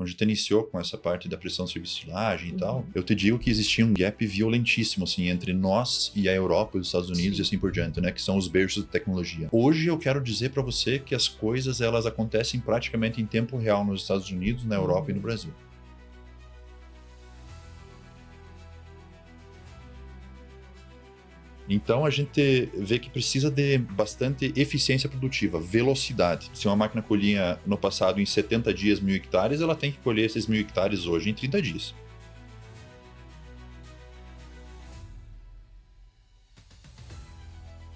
quando a gente iniciou com essa parte da prestação de serviço de silagem e tal, eu te digo que existia um gap violentíssimo, assim, entre nós e a Europa e os Estados Unidos e assim por diante, né? Que são os berços de tecnologia. Hoje eu quero dizer para você que as coisas, elas acontecem praticamente em tempo real nos Estados Unidos, na Europa e no Brasil. Então a gente vê que precisa de bastante eficiência produtiva, velocidade. Se uma máquina colhia no passado em 70 dias 1.000 hectares, ela tem que colher esses 1.000 hectares hoje em 30 dias.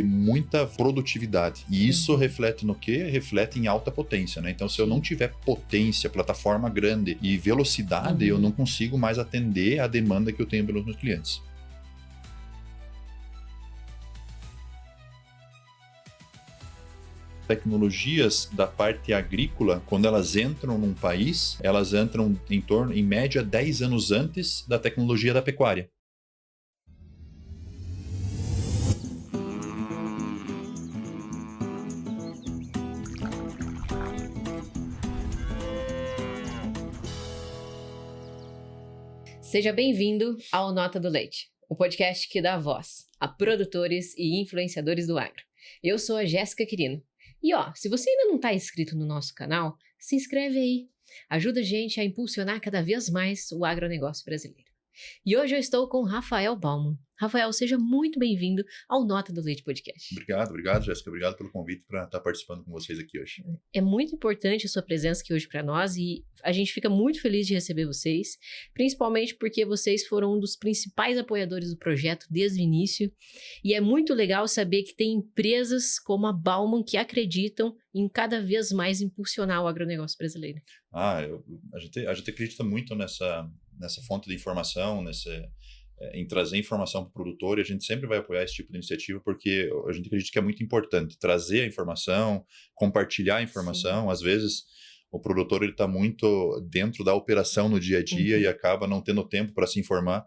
Muita produtividade. E isso reflete no quê? Reflete em alta potência, né? Então, se eu não tiver potência, plataforma grande e velocidade, eu não consigo mais atender a demanda que eu tenho pelos meus clientes. Tecnologias da parte agrícola, quando elas entram num país, elas entram em média 10 anos antes da tecnologia da pecuária. Seja bem-vindo ao Nota do Leite, o podcast que dá voz a produtores e influenciadores do agro. Eu sou a Jéssica Quirino. E se você ainda não está inscrito no nosso canal, se inscreve aí. Ajuda a gente a impulsionar cada vez mais o agronegócio brasileiro. E hoje eu estou com Rafael Baumann. Rafael, seja muito bem-vindo ao Nota do Leite Podcast. Obrigado, Jéssica. Obrigado pelo convite para estar participando com vocês aqui hoje. É muito importante a sua presença aqui hoje para nós e a gente fica muito feliz de receber vocês, principalmente porque vocês foram um dos principais apoiadores do projeto desde o início. E é muito legal saber que tem empresas como a Baumann que acreditam em cada vez mais impulsionar o agronegócio brasileiro. A gente acredita muito nessa fonte de informação, em trazer informação para o produtor, e a gente sempre vai apoiar esse tipo de iniciativa porque a gente acredita que é muito importante trazer a informação, compartilhar a informação. Sim. Às vezes o produtor está muito dentro da operação no dia a dia e acaba não tendo tempo para se informar,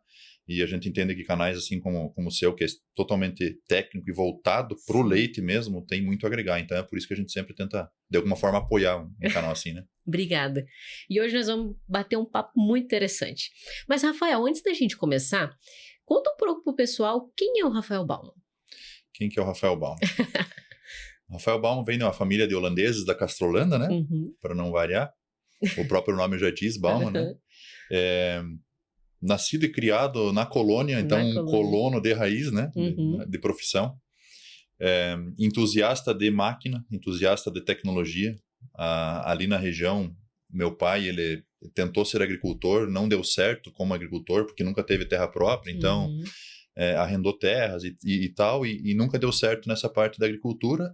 e a gente entende que canais assim como o seu, que é totalmente técnico e voltado para o leite mesmo, tem muito a agregar. Então é por isso que a gente sempre tenta, de alguma forma, apoiar um canal assim, né? Obrigada. E hoje nós vamos bater um papo muito interessante. Mas, Rafael, antes da gente começar, conta um pouco pro pessoal quem é o Rafael Baumann. Quem que é o Rafael Baumann? O Rafael Baumann vem de uma família de holandeses da Castrolanda, né? Para não variar. O próprio nome já diz, Baumann, né? Nascido e criado na colônia, então um colono de raiz, né? De profissão. Entusiasta de máquina, entusiasta de tecnologia. Ali na região, meu pai, ele tentou ser agricultor, não deu certo como agricultor, porque nunca teve terra própria, então arrendou terras e tal, e nunca deu certo nessa parte da agricultura.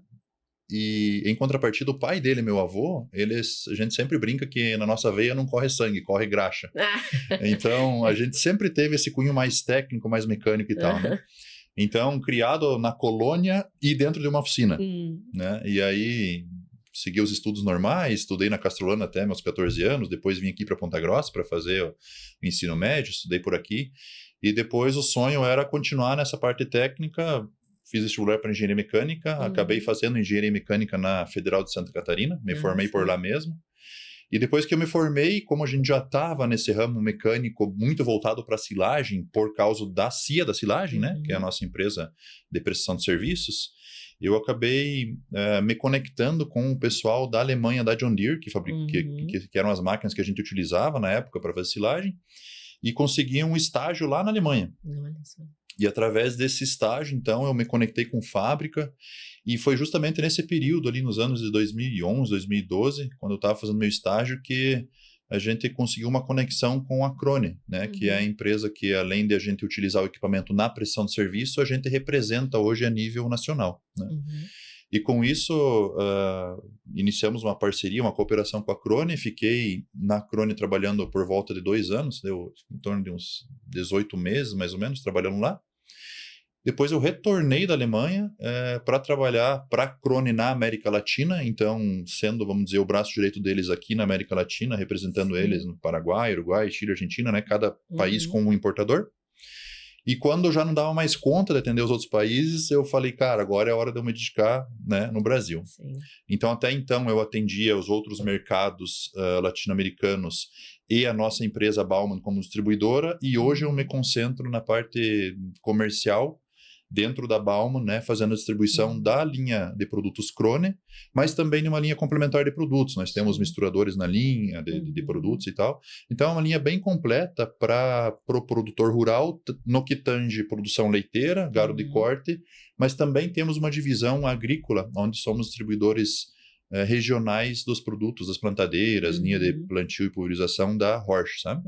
E em contrapartida, o pai dele, meu avô, a gente sempre brinca que na nossa veia não corre sangue, corre graxa. Então, a gente sempre teve esse cunho mais técnico, mais mecânico e tal, né? Então, criado na colônia e dentro de uma oficina, né? E aí segui os estudos normais, estudei na Castrolana até meus 14 anos, depois vim aqui para Ponta Grossa para fazer o ensino médio, estudei por aqui, e depois o sonho era continuar nessa parte técnica. Fiz vestibular para engenharia mecânica, acabei fazendo engenharia mecânica na Federal de Santa Catarina, me formei por lá mesmo. E depois que eu me formei, como a gente já estava nesse ramo mecânico muito voltado para silagem, por causa da CIA da silagem, né, que é a nossa empresa de prestação de serviços, eu acabei me conectando com o pessoal da Alemanha, da John Deere, que eram as máquinas que a gente utilizava na época para fazer silagem, e consegui um estágio lá na Alemanha. Olha só. E através desse estágio, então, eu me conectei com fábrica, e foi justamente nesse período ali nos anos de 2011, 2012, quando eu estava fazendo meu estágio, que a gente conseguiu uma conexão com a Krone, né, que é a empresa que, além de a gente utilizar o equipamento na prestação de serviço, a gente representa hoje a nível nacional, né? E com isso, iniciamos uma parceria, uma cooperação com a Krone. Fiquei na Krone trabalhando por volta de 2 anos, deu em torno de uns 18 meses, mais ou menos, trabalhando lá. Depois eu retornei da Alemanha para trabalhar para a Krone na América Latina, então sendo, vamos dizer, o braço direito deles aqui na América Latina, representando eles no Paraguai, Uruguai, Chile, Argentina, né? Cada país com um importador. E quando eu já não dava mais conta de atender os outros países, eu falei, cara, agora é a hora de eu me dedicar, né, no Brasil. Sim. Então, até então, eu atendia os outros mercados latino-americanos e a nossa empresa Bauman como distribuidora, e hoje eu me concentro na parte comercial dentro da Bauman, né, fazendo a distribuição da linha de produtos Krone, mas também numa linha complementar de produtos. Nós temos misturadores na linha de produtos e tal. Então, é uma linha bem completa para o produtor rural, no que tange produção leiteira, gado de corte, mas também temos uma divisão agrícola, onde somos distribuidores regionais dos produtos, das plantadeiras, linha de plantio e pulverização da Horsch, sabe?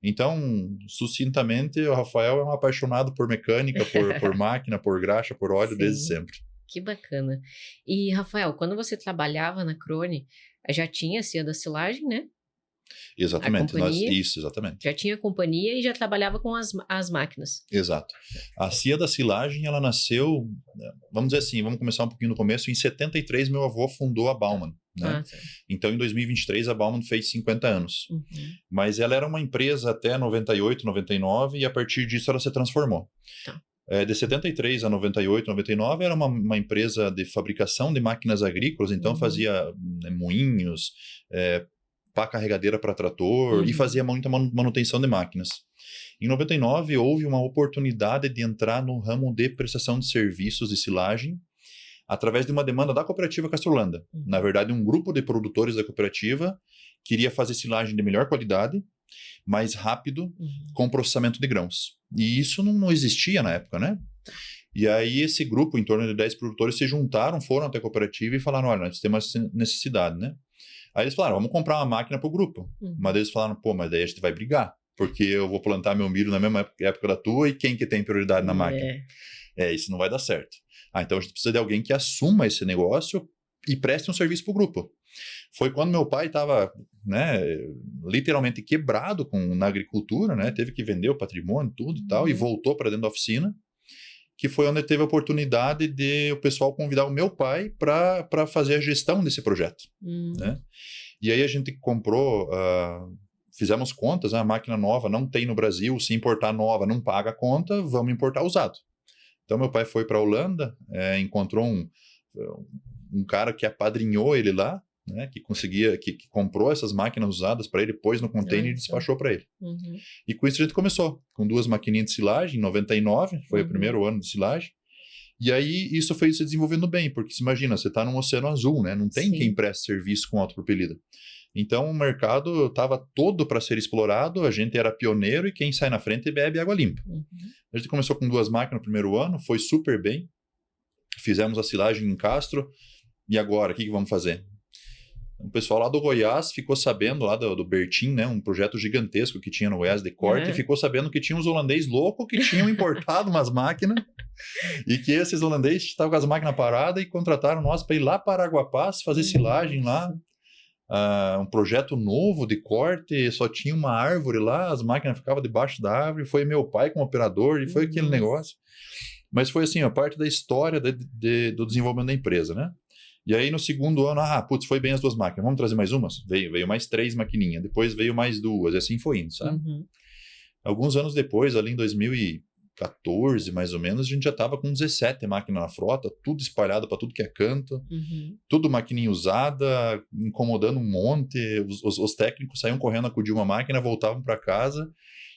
Então, sucintamente, o Rafael é um apaixonado por mecânica, por máquina, por graxa, por óleo, Sim. desde sempre. Que bacana. E, Rafael, quando você trabalhava na Krone, já tinha a CIA da silagem, né? Exatamente. A companhia, Isso, exatamente. Já tinha companhia e já trabalhava com as máquinas. Exato. A CIA da silagem, ela nasceu, vamos dizer assim, vamos começar um pouquinho no começo, em 73 meu avô fundou a Bauman. Né? Então, em 2023, a Bauman fez 50 anos. Mas ela era uma empresa até 98, 99, e a partir disso ela se transformou. De 73 a 98, 99, era uma empresa de fabricação de máquinas agrícolas, então fazia moinhos, pá carregadeira para trator, e fazia muita manutenção de máquinas. Em 99, houve uma oportunidade de entrar no ramo de prestação de serviços de silagem, através de uma demanda da cooperativa Castrolanda. Na verdade, um grupo de produtores da cooperativa queria fazer silagem de melhor qualidade, mais rápido, com processamento de grãos. E isso não existia na época, né? E aí esse grupo, em torno de 10 produtores, se juntaram, foram até a cooperativa e falaram, olha, nós temos uma necessidade, né? Aí eles falaram, vamos comprar uma máquina para o grupo. Mas eles falaram, pô, mas daí a gente vai brigar, porque eu vou plantar meu milho na mesma época da tua, e quem que tem prioridade na máquina? Isso não vai dar certo. Então a gente precisa de alguém que assuma esse negócio e preste um serviço para o grupo. Foi quando meu pai estava, né, literalmente quebrado na agricultura, né, teve que vender o patrimônio, tudo e tal, e voltou para dentro da oficina, que foi onde teve a oportunidade de o pessoal convidar o meu pai para fazer a gestão desse projeto. Né? E aí a gente comprou, fizemos contas, a máquina nova não tem no Brasil, se importar nova não paga a conta, vamos importar usado. Então, meu pai foi para a Holanda, encontrou um cara que apadrinhou ele lá, né, que comprou essas máquinas usadas para ele, pôs no container e despachou para ele. E com isso a gente começou, com 2 maquininhas de silagem, em 99, foi o primeiro ano de silagem. E aí isso foi se desenvolvendo bem, porque se imagina, você está num oceano azul, né, não tem quem preste serviço com autopropelida. Então o mercado estava todo para ser explorado, a gente era pioneiro e quem sai na frente bebe água limpa. A gente começou com 2 máquinas no primeiro ano, foi super bem, fizemos a silagem em Castro, e agora, o que vamos fazer? O pessoal lá do Goiás ficou sabendo, lá do Bertin, né, um projeto gigantesco que tinha no Goiás de corte, e ficou sabendo que tinha uns holandeses loucos que tinham importado umas máquinas, e que esses holandeses estavam com as máquinas paradas e contrataram nós para ir lá para Araguapaz fazer silagem lá. Um projeto novo de corte, só tinha uma árvore lá, as máquinas ficavam debaixo da árvore, foi meu pai como operador, e foi aquele negócio. Mas foi assim, a parte da história do desenvolvimento da empresa, né? E aí no segundo ano, foi bem as 2 máquinas, vamos trazer mais umas? Veio mais 3 maquininhas, depois veio mais 2, e assim foi indo, sabe? Alguns anos depois, ali em 2014, mais ou menos, a gente já estava com 17 máquinas na frota, tudo espalhado para tudo que é canto, tudo maquininha usada, incomodando um monte, os técnicos saíam correndo, acudiam uma máquina, voltavam para casa,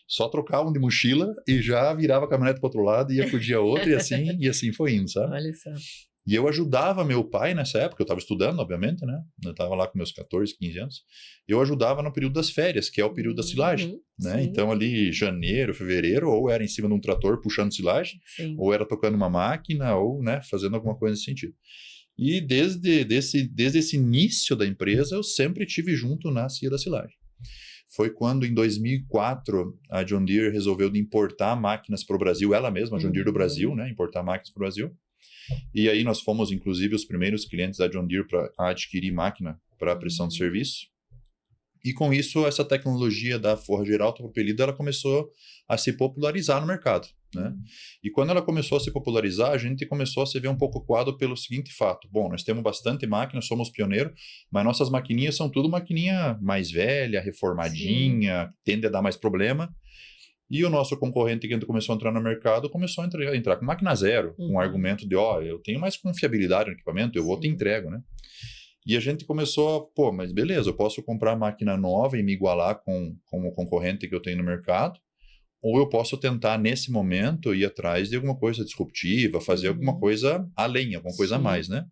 só trocavam de mochila e já virava a caminhonete para outro lado, ia acudir a outra, e assim foi indo, sabe? Olha só. E eu ajudava meu pai nessa época, eu estava estudando, obviamente, né? Eu estava lá com meus 14, 15 anos. Eu ajudava no período das férias, que é o período da silagem, né? Então, ali, janeiro, fevereiro, ou era em cima de um trator puxando silagem, ou era tocando uma máquina, ou, né, fazendo alguma coisa nesse sentido. E desde esse início da empresa, eu sempre estive junto na CIA da silagem. Foi quando, em 2004, a John Deere resolveu de importar máquinas para o Brasil, ela mesma, a John Deere do Brasil, né? Importar máquinas para o Brasil. E aí nós fomos, inclusive, os primeiros clientes da John Deere para adquirir máquina para prestação de serviço. E com isso, essa tecnologia da forrageira autopropelida, ela começou a se popularizar no mercado, né? E quando ela começou a se popularizar, a gente começou a se ver um pouco coado pelo seguinte fato. Bom, nós temos bastante máquina, somos pioneiros, mas nossas maquininhas são tudo maquininha mais velha, reformadinha, tende a dar mais problema. E o nosso concorrente que começou a entrar no mercado começou a entrar com máquina zero, com o argumento de, eu tenho mais confiabilidade no equipamento, eu vou te entrego, né? E a gente começou mas beleza, eu posso comprar máquina nova e me igualar com o concorrente que eu tenho no mercado, ou eu posso tentar, nesse momento, ir atrás de alguma coisa disruptiva, fazer alguma coisa além, alguma coisa a mais, né?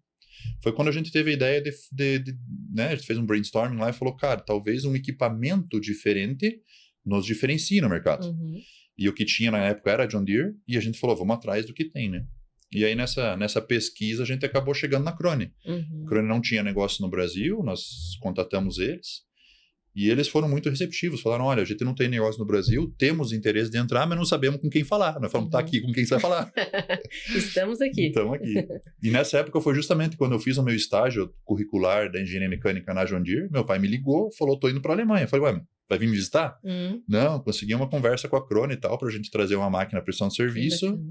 Foi quando a gente teve a ideia né, a gente fez um brainstorming lá e falou, cara, talvez um equipamento diferente nos diferencie no mercado. E o que tinha na época era John Deere, e a gente falou, vamos atrás do que tem, né? E aí, nessa pesquisa, a gente acabou chegando na Krone. A Krone não tinha negócio no Brasil, nós contatamos eles, e eles foram muito receptivos. Falaram, olha, a gente não tem negócio no Brasil, temos interesse de entrar, mas não sabemos com quem falar. Nós falamos, tá aqui, com quem você vai falar? Estamos aqui. Estamos aqui. E nessa época foi justamente quando eu fiz o meu estágio curricular da engenharia mecânica na John Deere. Meu pai me ligou, falou, tô indo para a Alemanha. Eu falei, ué, vai vir me visitar? Não, consegui uma conversa com a Krone e tal, para a gente trazer uma máquina prestação de serviço.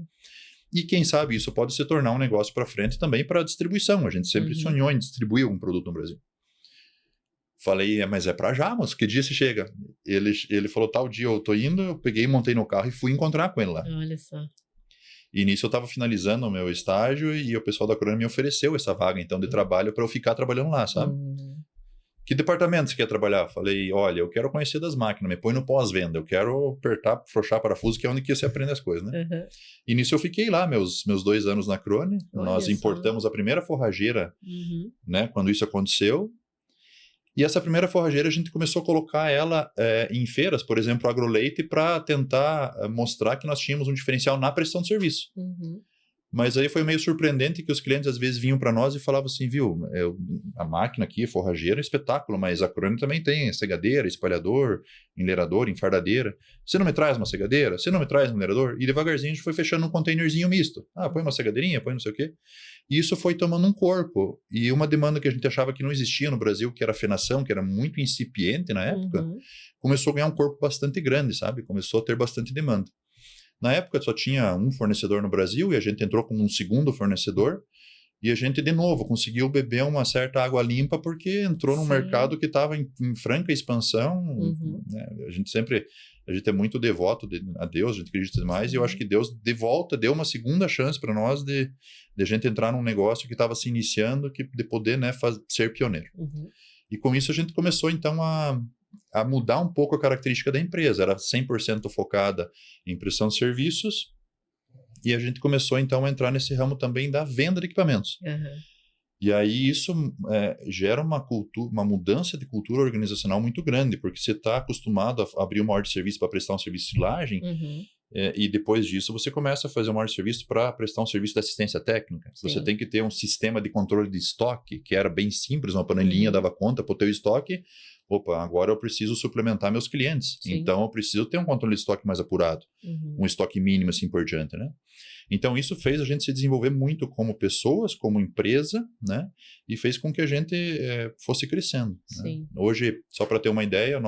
E quem sabe isso pode se tornar um negócio para frente também para distribuição. A gente sempre sonhou em distribuir algum produto no Brasil. Falei, mas é para já, moço, que dia você chega? Ele falou, tal dia eu tô indo, eu peguei, montei no carro e fui encontrar com ele lá. Olha só. E nisso eu estava finalizando o meu estágio e o pessoal da Krone me ofereceu essa vaga, então, de trabalho para eu ficar trabalhando lá, sabe? Que departamento você quer trabalhar? Falei, olha, eu quero conhecer das máquinas, me põe no pós-venda, eu quero apertar, afrouxar parafuso, que é onde que você aprende as coisas, né? E nisso eu fiquei lá, meus 2 anos na Krone, nós importamos a primeira forrageira, né, quando isso aconteceu, e essa primeira forrageira a gente começou a colocar ela em feiras, por exemplo, AgroLeite, para tentar mostrar que nós tínhamos um diferencial na prestação de serviço. Mas aí foi meio surpreendente que os clientes às vezes vinham para nós e falavam assim, viu, a máquina aqui, forrageira, é espetáculo, mas a Krone também tem cegadeira, espalhador, enleirador, enfardadeira. Você não me traz uma cegadeira? Você não me traz um enleirador? E devagarzinho a gente foi fechando um containerzinho misto. Põe uma cegadeirinha, põe não sei o quê. E isso foi tomando um corpo. E uma demanda que a gente achava que não existia no Brasil, que era a fenação, que era muito incipiente na época, começou a ganhar um corpo bastante grande, sabe? Começou a ter bastante demanda. Na época só tinha um fornecedor no Brasil e a gente entrou como um segundo fornecedor e a gente, de novo, conseguiu beber uma certa água limpa porque entrou num mercado que estava em franca expansão. Né? A gente é muito devoto a Deus, a gente acredita demais, e eu acho que Deus, de volta, deu uma segunda chance para nós de a gente entrar num negócio que estava se iniciando, de poder, né, ser pioneiro. E com isso a gente começou, então, a mudar um pouco a característica da empresa. Era 100% focada em prestação de serviços e a gente começou então a entrar nesse ramo também da venda de equipamentos. E aí isso gera uma mudança de cultura organizacional muito grande, porque você está acostumado a abrir uma ordem de serviço para prestar um serviço de silagem e depois disso você começa a fazer uma ordem de serviço para prestar um serviço de assistência técnica. Você tem que ter um sistema de controle de estoque, que era bem simples, uma panelinha dava conta para o teu estoque. Opa, agora eu preciso suplementar meus clientes. Então eu preciso ter um controle de estoque mais apurado, um estoque mínimo assim por diante, né? Então isso fez a gente se desenvolver muito como pessoas, como empresa, né? E fez com que a gente fosse crescendo. Né? Hoje, só para ter uma ideia,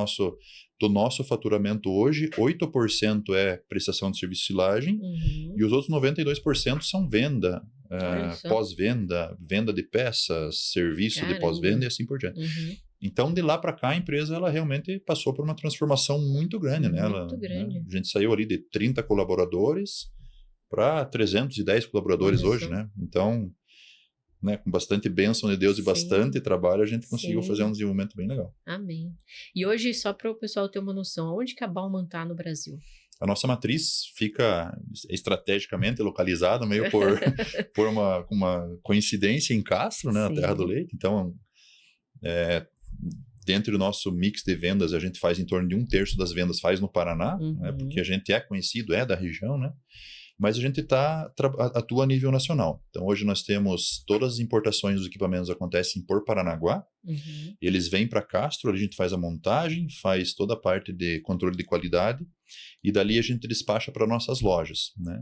do nosso faturamento hoje, 8% é prestação de serviço de silagem e os outros 92% são venda, pós-venda, venda de peças, serviço de pós-venda e assim por diante. Então, de lá para cá, a empresa ela realmente passou por uma transformação muito grande. Né? Né? A gente saiu ali de 30 colaboradores para 310 colaboradores hoje. Né? Então, né, com bastante bênção de Deus e bastante trabalho, a gente conseguiu fazer um desenvolvimento bem legal. Amém. E hoje, só para o pessoal ter uma noção, onde que a Baumann está no Brasil? A nossa matriz fica estrategicamente localizada, meio por uma coincidência em Castro, né, na Terra do Leite. Então, dentro do nosso mix de vendas, a gente faz em torno de 1/3 das vendas faz no Paraná, né, porque a gente é conhecido, é da região, né? Mas a gente atua a nível nacional. Então, hoje nós temos todas as importações dos equipamentos acontecem por Paranaguá. Eles vêm para Castro, a gente faz a montagem, faz toda a parte de controle de qualidade e dali a gente despacha para nossas lojas. Né?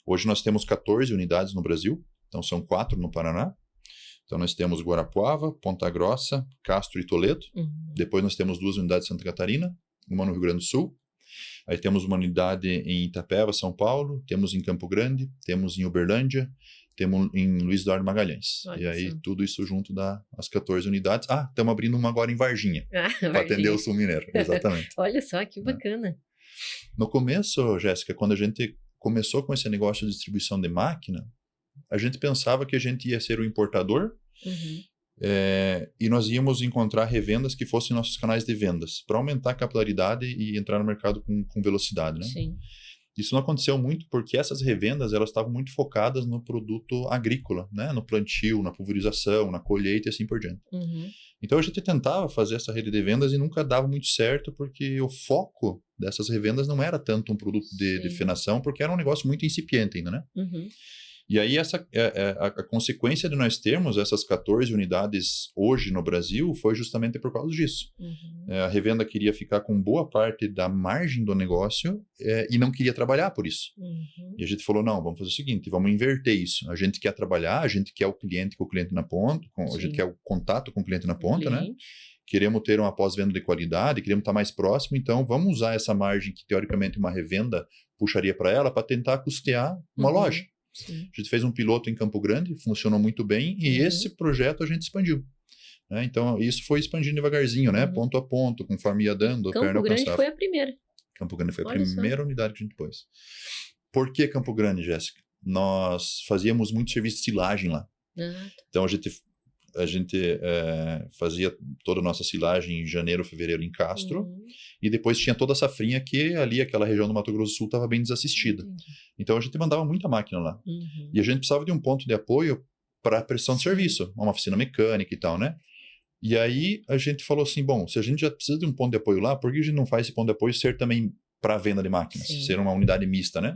Hoje nós temos 14 unidades no Brasil, então são 4 no Paraná. Então, nós temos Guarapuava, Ponta Grossa, Castro e Toledo. Depois nós temos 2 unidades em Santa Catarina, uma no Rio Grande do Sul. Aí temos uma unidade em Itapeva, São Paulo, temos em Campo Grande, temos em Uberlândia, temos em Luiz Eduardo Magalhães. E aí tudo isso junto dá as 14 unidades. Estamos abrindo uma agora em Varginha, para atender o Sul Mineiro. Exatamente. Olha só, que bacana. No começo, Jéssica, quando a gente começou com esse negócio de distribuição de máquina, a gente pensava que a gente ia ser o importador e nós íamos encontrar revendas que fossem nossos canais de vendas, para aumentar a capilaridade e entrar no mercado com velocidade, né? Sim. Isso não aconteceu muito porque essas revendas elas estavam muito focadas no produto agrícola, né? No plantio, na pulverização, na colheita e assim por diante. Então a gente tentava fazer essa rede de vendas e nunca dava muito certo porque o foco dessas revendas não era tanto um produto de fenação, porque era um negócio muito incipiente ainda, né? E aí a consequência de nós termos essas 14 unidades hoje no Brasil foi justamente por causa disso. A revenda queria ficar com boa parte da margem do negócio e não queria trabalhar por isso. E a gente falou, não, vamos fazer o seguinte, vamos inverter isso. A gente quer trabalhar, a gente quer o cliente com o cliente na ponta, a gente quer o contato com o cliente na ponta, né? Queremos ter uma pós-venda de qualidade, queremos estar mais próximo, então vamos usar essa margem que teoricamente uma revenda puxaria para ela para tentar custear uma loja. Sim. A gente fez um piloto em Campo Grande, funcionou muito bem, e esse projeto a gente expandiu. Né? Então, isso foi expandindo devagarzinho, né? Ponto a ponto, conforme ia dando, a perna Campo Grande alcançava. foi a primeira. Campo Grande foi a primeira unidade que a gente pôs. Por que Campo Grande, Jéssica? Nós fazíamos muito serviço de silagem lá. Então, a gente fazia toda a nossa silagem em janeiro, fevereiro em Castro, e depois tinha toda a safrinha que ali, aquela região do Mato Grosso do Sul, estava bem desassistida. Então a gente mandava muita máquina lá. E a gente precisava de um ponto de apoio para a prestação de serviço, uma oficina mecânica e tal, né? E aí a gente falou assim, bom, se a gente já precisa de um ponto de apoio lá, por que a gente não faz esse ponto de apoio ser também para a venda de máquinas, ser uma unidade mista, né?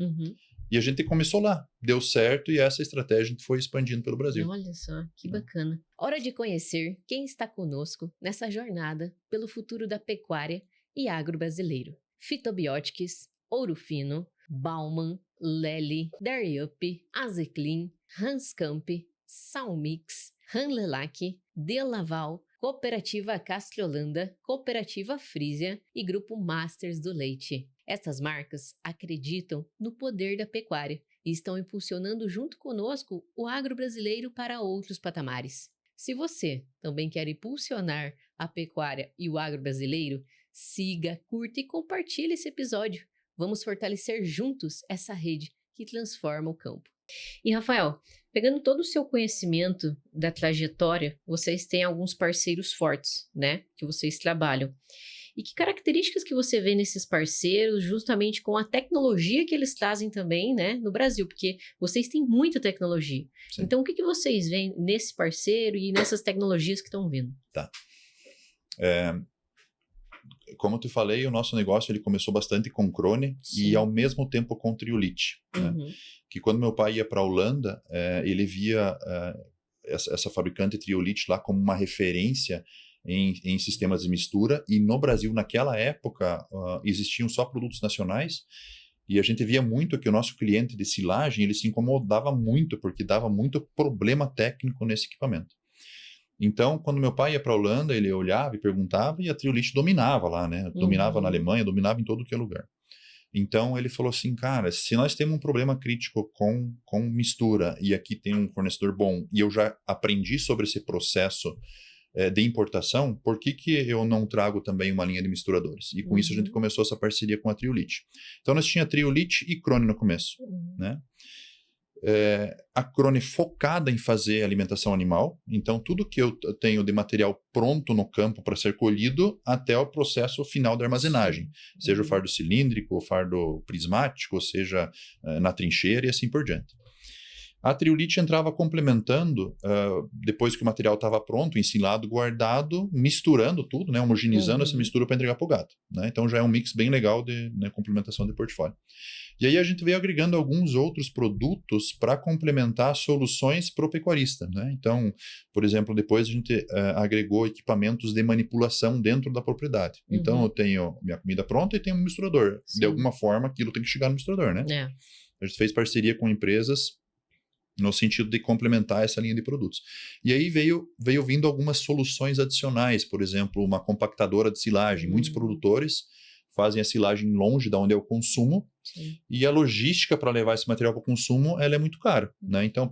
E a gente começou lá, deu certo e essa estratégia a gente foi expandindo pelo Brasil. Olha só, que bacana. Hora de conhecer quem está conosco nessa jornada pelo futuro da pecuária e agro brasileiro. Fitobiotics, Ouro Fino, Bauman, Lely, Dairy Up, Azeclin, Hanscamp, Salmix, Hanlelac, Delaval, Cooperativa Castriolanda, Cooperativa Frisia e Grupo Masters do Leite. Essas marcas acreditam no poder da pecuária e estão impulsionando junto conosco o agro brasileiro para outros patamares. Se você também quer impulsionar a pecuária e o agro brasileiro, siga, curta e compartilhe esse episódio. Vamos fortalecer juntos essa rede que transforma o campo. E Rafael, pegando todo o seu conhecimento da trajetória, vocês têm alguns parceiros fortes, né, que vocês trabalham. E que características que você vê nesses parceiros, justamente com a tecnologia que eles trazem também, né, no Brasil? Porque vocês têm muita tecnologia. Sim. Então, o que vocês veem nesse parceiro e nessas tecnologias que estão vindo? Tá. Como eu te falei, o nosso negócio ele começou bastante com Krone e ao mesmo tempo com Triolite. Né? Que quando meu pai ia para a Holanda, ele via essa fabricante Triolite lá como uma referência em sistemas de mistura, e no Brasil, naquela época, existiam só produtos nacionais, e a gente via muito que o nosso cliente de silagem, ele se incomodava muito, porque dava muito problema técnico nesse equipamento. Então, quando meu pai ia para a Holanda, ele olhava e perguntava, e a Triolite dominava lá, né? Dominava na Alemanha, dominava em todo que é lugar. Então, ele falou assim, cara, se nós temos um problema crítico com mistura, e aqui tem um fornecedor bom, e eu já aprendi sobre esse processo de importação, por que eu não trago também uma linha de misturadores? E com isso a gente começou essa parceria com a Triolite. Então nós tinha Triolite e Krone no começo, né? A Krone focada em fazer alimentação animal, então tudo que eu tenho de material pronto no campo para ser colhido até o processo final da armazenagem, seja o fardo cilíndrico, o fardo prismático, seja na trincheira e assim por diante. A Triolite entrava complementando, depois que o material estava pronto, ensilado, guardado, misturando tudo, né, homogeneizando essa mistura para entregar para o gado. Né? Então já é um mix bem legal de complementação de portfólio. E aí a gente veio agregando alguns outros produtos para complementar soluções para o pecuarista. Né? Então, por exemplo, depois a gente agregou equipamentos de manipulação dentro da propriedade. Então eu tenho minha comida pronta e tenho um misturador. Sim. De alguma forma aquilo tem que chegar no misturador. Né? A gente fez parceria com empresas no sentido de complementar essa linha de produtos. E aí veio vindo algumas soluções adicionais, por exemplo, uma compactadora de silagem. Muitos produtores fazem a silagem longe da onde é o consumo. Sim. E a logística para levar esse material para o consumo ela é muito cara. Né? Então,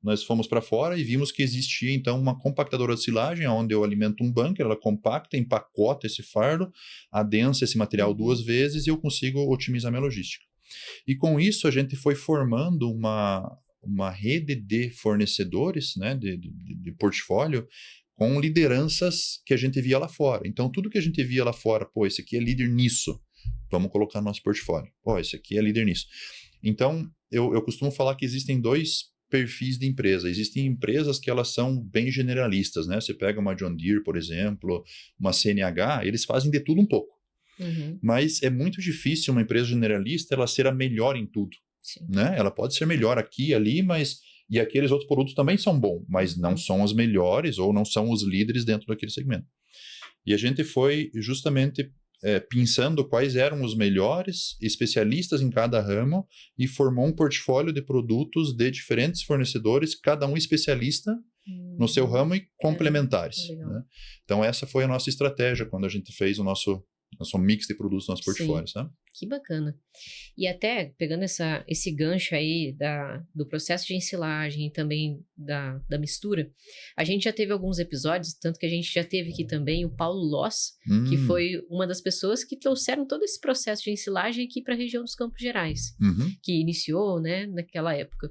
nós fomos para fora e vimos que existia, então, uma compactadora de silagem, onde eu alimento um bunker, ela compacta, empacota esse fardo, adensa esse material 2 vezes e eu consigo otimizar minha logística. E com isso, a gente foi formando uma rede de fornecedores, né, de portfólio, com lideranças que a gente via lá fora. Então, tudo que a gente via lá fora, pô, esse aqui é líder nisso, vamos colocar no nosso portfólio. Pô, esse aqui é líder nisso. Então, eu costumo falar que existem 2 perfis de empresa. Existem empresas que elas são bem generalistas, né? Você pega uma John Deere, por exemplo, uma CNH, eles fazem de tudo um pouco. Mas é muito difícil uma empresa generalista ela ser a melhor em tudo. Né? Ela pode ser melhor aqui e ali, mas e aqueles outros produtos também são bons, mas não são os melhores ou não são os líderes dentro daquele segmento. E a gente foi justamente pensando quais eram os melhores especialistas em cada ramo e formou um portfólio de produtos de diferentes fornecedores, cada um especialista no seu ramo e complementares. Né? Então essa foi a nossa estratégia quando a gente fez o nosso mix de produtos no nosso portfólio, sabe? Que bacana. E até pegando esse gancho aí do processo de ensilagem e também da mistura, a gente já teve alguns episódios, tanto que a gente já teve aqui também o Paulo Loss, que foi uma das pessoas que trouxeram todo esse processo de ensilagem aqui para a região dos Campos Gerais, que iniciou, né, naquela época.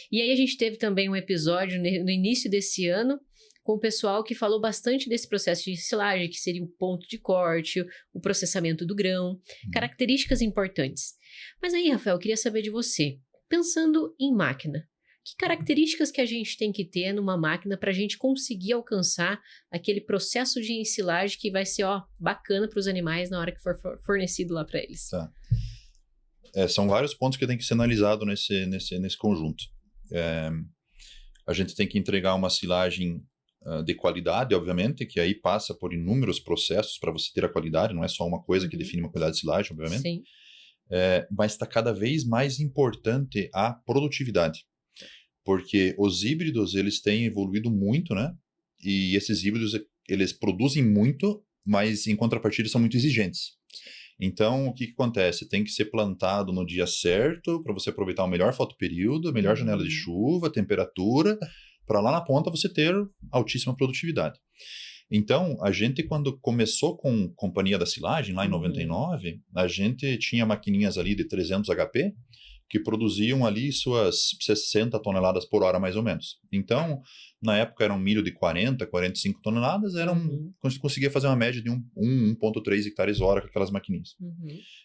E aí a gente teve também um episódio no início desse ano, com o pessoal que falou bastante desse processo de ensilagem, que seria o ponto de corte, o processamento do grão, características importantes. Mas aí, Rafael, eu queria saber de você, pensando em máquina, que características que a gente tem que ter numa máquina para a gente conseguir alcançar aquele processo de ensilagem que vai ser bacana para os animais na hora que for fornecido lá para eles? Tá. São vários pontos que tem que ser analisado nesse conjunto. A gente tem que entregar uma silagem de qualidade, obviamente, que aí passa por inúmeros processos para você ter a qualidade, não é só uma coisa que define uma qualidade de silagem, obviamente. Sim. Mas está cada vez mais importante a produtividade, porque os híbridos, eles têm evoluído muito, né? E esses híbridos, eles produzem muito, mas em contrapartida são muito exigentes. Então, o que acontece? Tem que ser plantado no dia certo, para você aproveitar o melhor fotoperíodo, a melhor janela de chuva, temperatura, para lá na ponta você ter altíssima produtividade. Então, a gente quando começou com Companhia da Silagem, lá em 99, a gente tinha maquininhas ali de 300 HP, que produziam ali suas 60 toneladas por hora, mais ou menos. Então, na época era um milho de 40, 45 toneladas, conseguia fazer uma média de 1,3 hectares hora com aquelas maquininhas.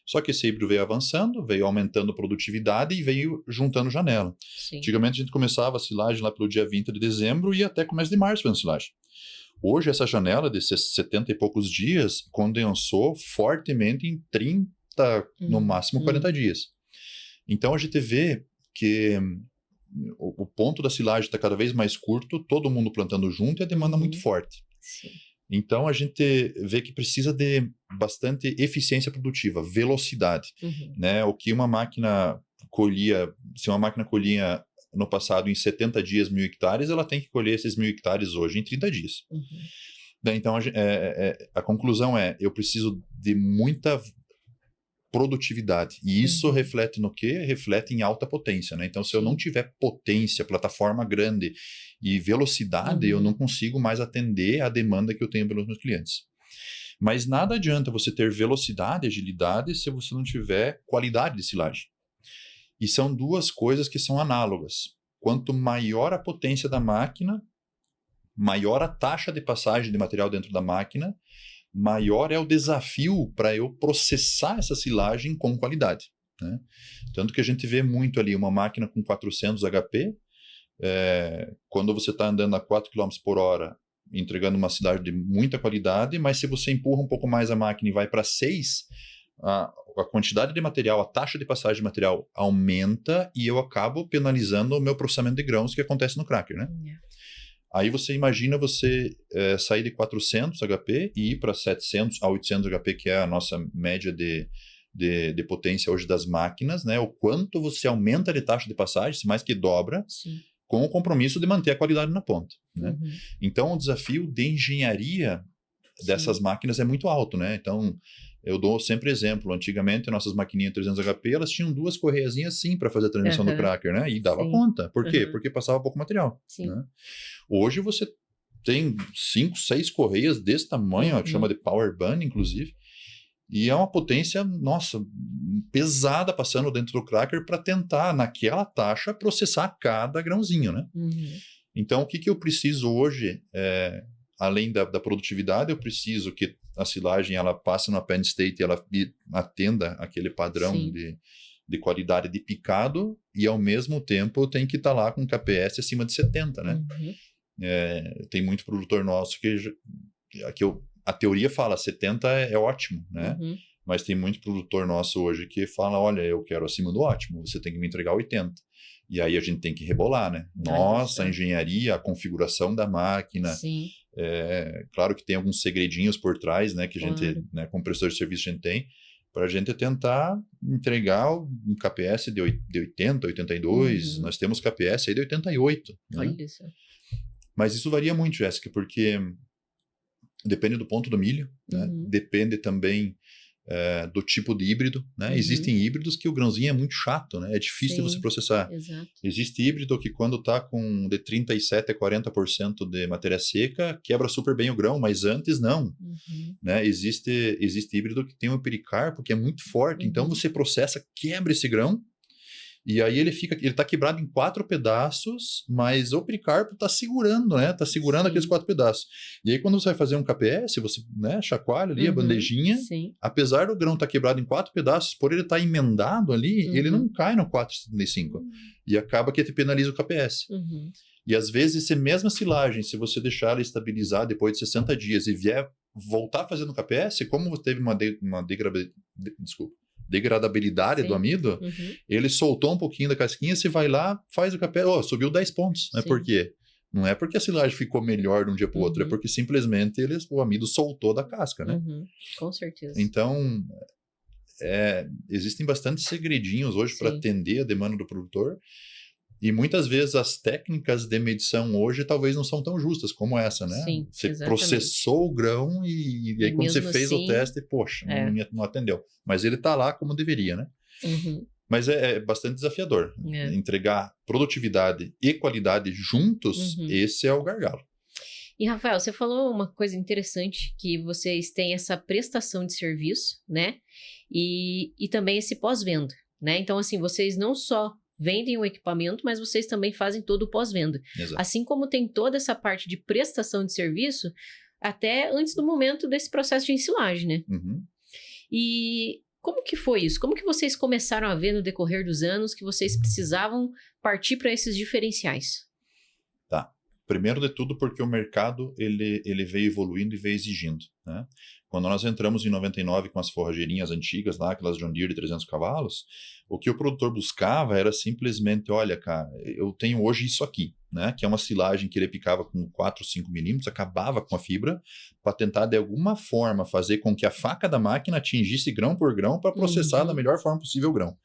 Só que esse híbrido veio avançando, veio aumentando a produtividade e veio juntando janela. Sim. Antigamente a gente começava a silagem lá pelo dia 20 de dezembro e até começo de março fazendo silagem. Hoje essa janela de 70 e poucos dias condensou fortemente em 30, no máximo 40 dias. Então a gente vê que o ponto da silagem está cada vez mais curto, todo mundo plantando junto e a demanda muito forte. Sim. Então a gente vê que precisa de bastante eficiência produtiva, velocidade. Né? O que uma máquina colhia, se uma máquina colhia no passado em 70 dias 1.000 hectares, ela tem que colher esses 1.000 hectares hoje em 30 dias. Então a conclusão é, eu preciso de muita produtividade. E isso reflete no quê? Reflete em alta potência, né? Então, se eu não tiver potência, plataforma grande e velocidade, eu não consigo mais atender a demanda que eu tenho pelos meus clientes. Mas nada adianta você ter velocidade e agilidade se você não tiver qualidade de silagem. E são duas coisas que são análogas. Quanto maior a potência da máquina, maior a taxa de passagem de material dentro da máquina, maior é o desafio para eu processar essa silagem com qualidade. Né? Tanto que a gente vê muito ali uma máquina com 400 HP, quando você está andando a 4 km por hora, entregando uma silagem de muita qualidade, mas se você empurra um pouco mais a máquina e vai para 6, a quantidade de material, a taxa de passagem de material aumenta e eu acabo penalizando o meu processamento de grãos que acontece no cracker, né? Aí você imagina você sair de 400 HP e ir para 700 a 800 HP, que é a nossa média de potência hoje das máquinas, né? O quanto você aumenta de taxa de passagem, se mais que dobra, com o compromisso de manter a qualidade na ponta. Né? Então, o desafio de engenharia dessas máquinas é muito alto, né? Então, Eu dou sempre exemplo. Antigamente, nossas maquininhas 300 HP, elas tinham 2 correiazinhas sim para fazer a transmissão do cracker, né? E dava conta. Por quê? Porque passava pouco material. Né? Hoje você tem 5, 6 correias desse tamanho, ó, que chama de Power Band, inclusive. E é uma potência, nossa, pesada passando dentro do cracker para tentar, naquela taxa, processar cada grãozinho, né? Então, o que eu preciso hoje, além da produtividade, eu preciso que a silagem ela passe na pen state e ela atenda aquele padrão de qualidade de picado e, ao mesmo tempo, eu tenho que estar lá com KPS acima de 70, né? Tem muito produtor nosso que a teoria fala 70 é ótimo, né? Mas tem muito produtor nosso hoje que fala, olha, eu quero acima do ótimo, você tem que me entregar 80. E aí a gente tem que rebolar, né? Nossa, a engenharia, a configuração da máquina. Claro que tem alguns segredinhos por trás, né? Que a gente, né, como prestador de serviço, a gente tem, para a gente tentar entregar um KPS de 80, 82. Nós temos KPS aí de 88. Né? Olha isso. Mas isso varia muito, Jéssica, porque depende do ponto do milho, né? Depende também do tipo de híbrido, né? Existem híbridos que o grãozinho é muito chato, né? É difícil de você processar. Existe híbrido que quando está com de 37% a 40% de matéria seca, quebra super bem o grão, mas antes não. Né? Existe híbrido que tem um pericarpo que é muito forte, então você processa, quebra esse grão, e aí ele está quebrado em 4 pedaços, mas o pericarpo está segurando, né? Está segurando aqueles 4 pedaços. E aí quando você vai fazer um KPS, você, né, chacoalha ali a bandejinha, apesar do grão estar quebrado em 4 pedaços, por ele estar emendado ali, ele não cai no 4,75. E acaba que te penaliza o KPS. E às vezes, essa mesma silagem, se você deixar ela estabilizar depois de 60 dias e vier voltar fazendo KPS, como teve uma degradabilidade do amido, ele soltou um pouquinho da casquinha, você vai lá, faz o KPS, subiu 10 pontos. Né? Por quê? Não é porque a silagem ficou melhor de um dia para o outro, é porque simplesmente o amido soltou da casca, né? Com certeza. Então, existem bastante segredinhos hoje para atender a demanda do produtor. E muitas vezes as técnicas de medição hoje talvez não são tão justas como essa, né? Você processou o grão e aí quando você fez o teste, poxa, não atendeu. Mas ele está lá como deveria, né? Mas é bastante desafiador. Entregar produtividade e qualidade juntos, esse é o gargalo. E, Rafael, você falou uma coisa interessante, que vocês têm essa prestação de serviço, né? E também esse pós-venda, né? Então, assim, vocês não só vendem o equipamento, mas vocês também fazem todo o pós-venda. Assim como tem toda essa parte de prestação de serviço, até antes do momento desse processo de ensilagem, né? E como que foi isso? Como que vocês começaram a ver no decorrer dos anos que vocês precisavam partir para esses diferenciais? Tá. Primeiro de tudo porque o mercado ele veio evoluindo e veio exigindo, né? Quando nós entramos em 99 com as forrageirinhas antigas lá, aquelas John Deere de 300 cavalos, o que o produtor buscava era simplesmente, olha, cara, eu tenho hoje isso aqui, né? Que é uma silagem que ele picava com 4, 5 milímetros, acabava com a fibra, para tentar de alguma forma fazer com que a faca da máquina atingisse grão por grão para processar da melhor forma possível o grão.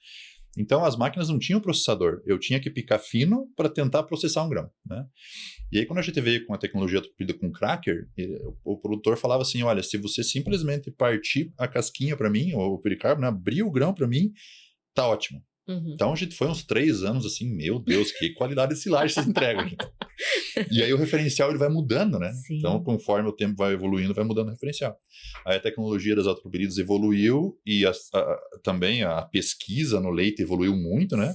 Então, as máquinas não tinham processador. Eu tinha que picar fino para tentar processar um grão, né? E aí, quando a gente veio com a tecnologia com cracker, o produtor falava assim, olha, se você simplesmente partir a casquinha para mim, ou o pericarbo, né, abrir o grão para mim, tá ótimo. Então, a gente foi uns 3 anos assim, meu Deus, que qualidade de silagem vocês entregam, gente. E aí o referencial ele vai mudando, né? Então, conforme o tempo vai evoluindo, vai mudando o referencial. Aí a tecnologia das autopropelidas evoluiu e também a pesquisa no leite evoluiu muito, né?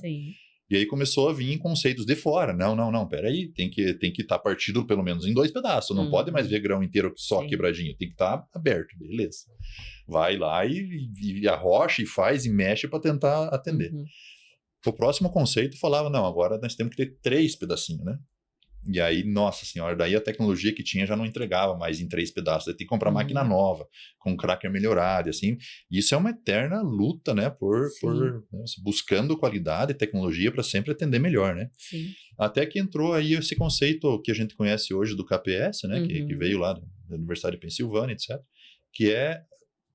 E aí começou a vir conceitos de fora. Não, peraí, tem que estar partido pelo menos em 2 pedaços. Não pode mais ver grão inteiro só quebradinho, tem que estar aberto, beleza. Vai lá e arrocha e faz e mexe para tentar atender. O próximo conceito falava, não, agora nós temos que ter 3 pedacinhos, né? E aí, nossa senhora, daí a tecnologia que tinha já não entregava mais em 3 pedaços, daí tem que comprar máquina nova, com cracker melhorado, assim. Isso é uma eterna luta, né, né, buscando qualidade e tecnologia para sempre atender melhor, né? Até que entrou aí esse conceito que a gente conhece hoje do KPS, né, que veio lá da Universidade de Pensilvânia, etc., que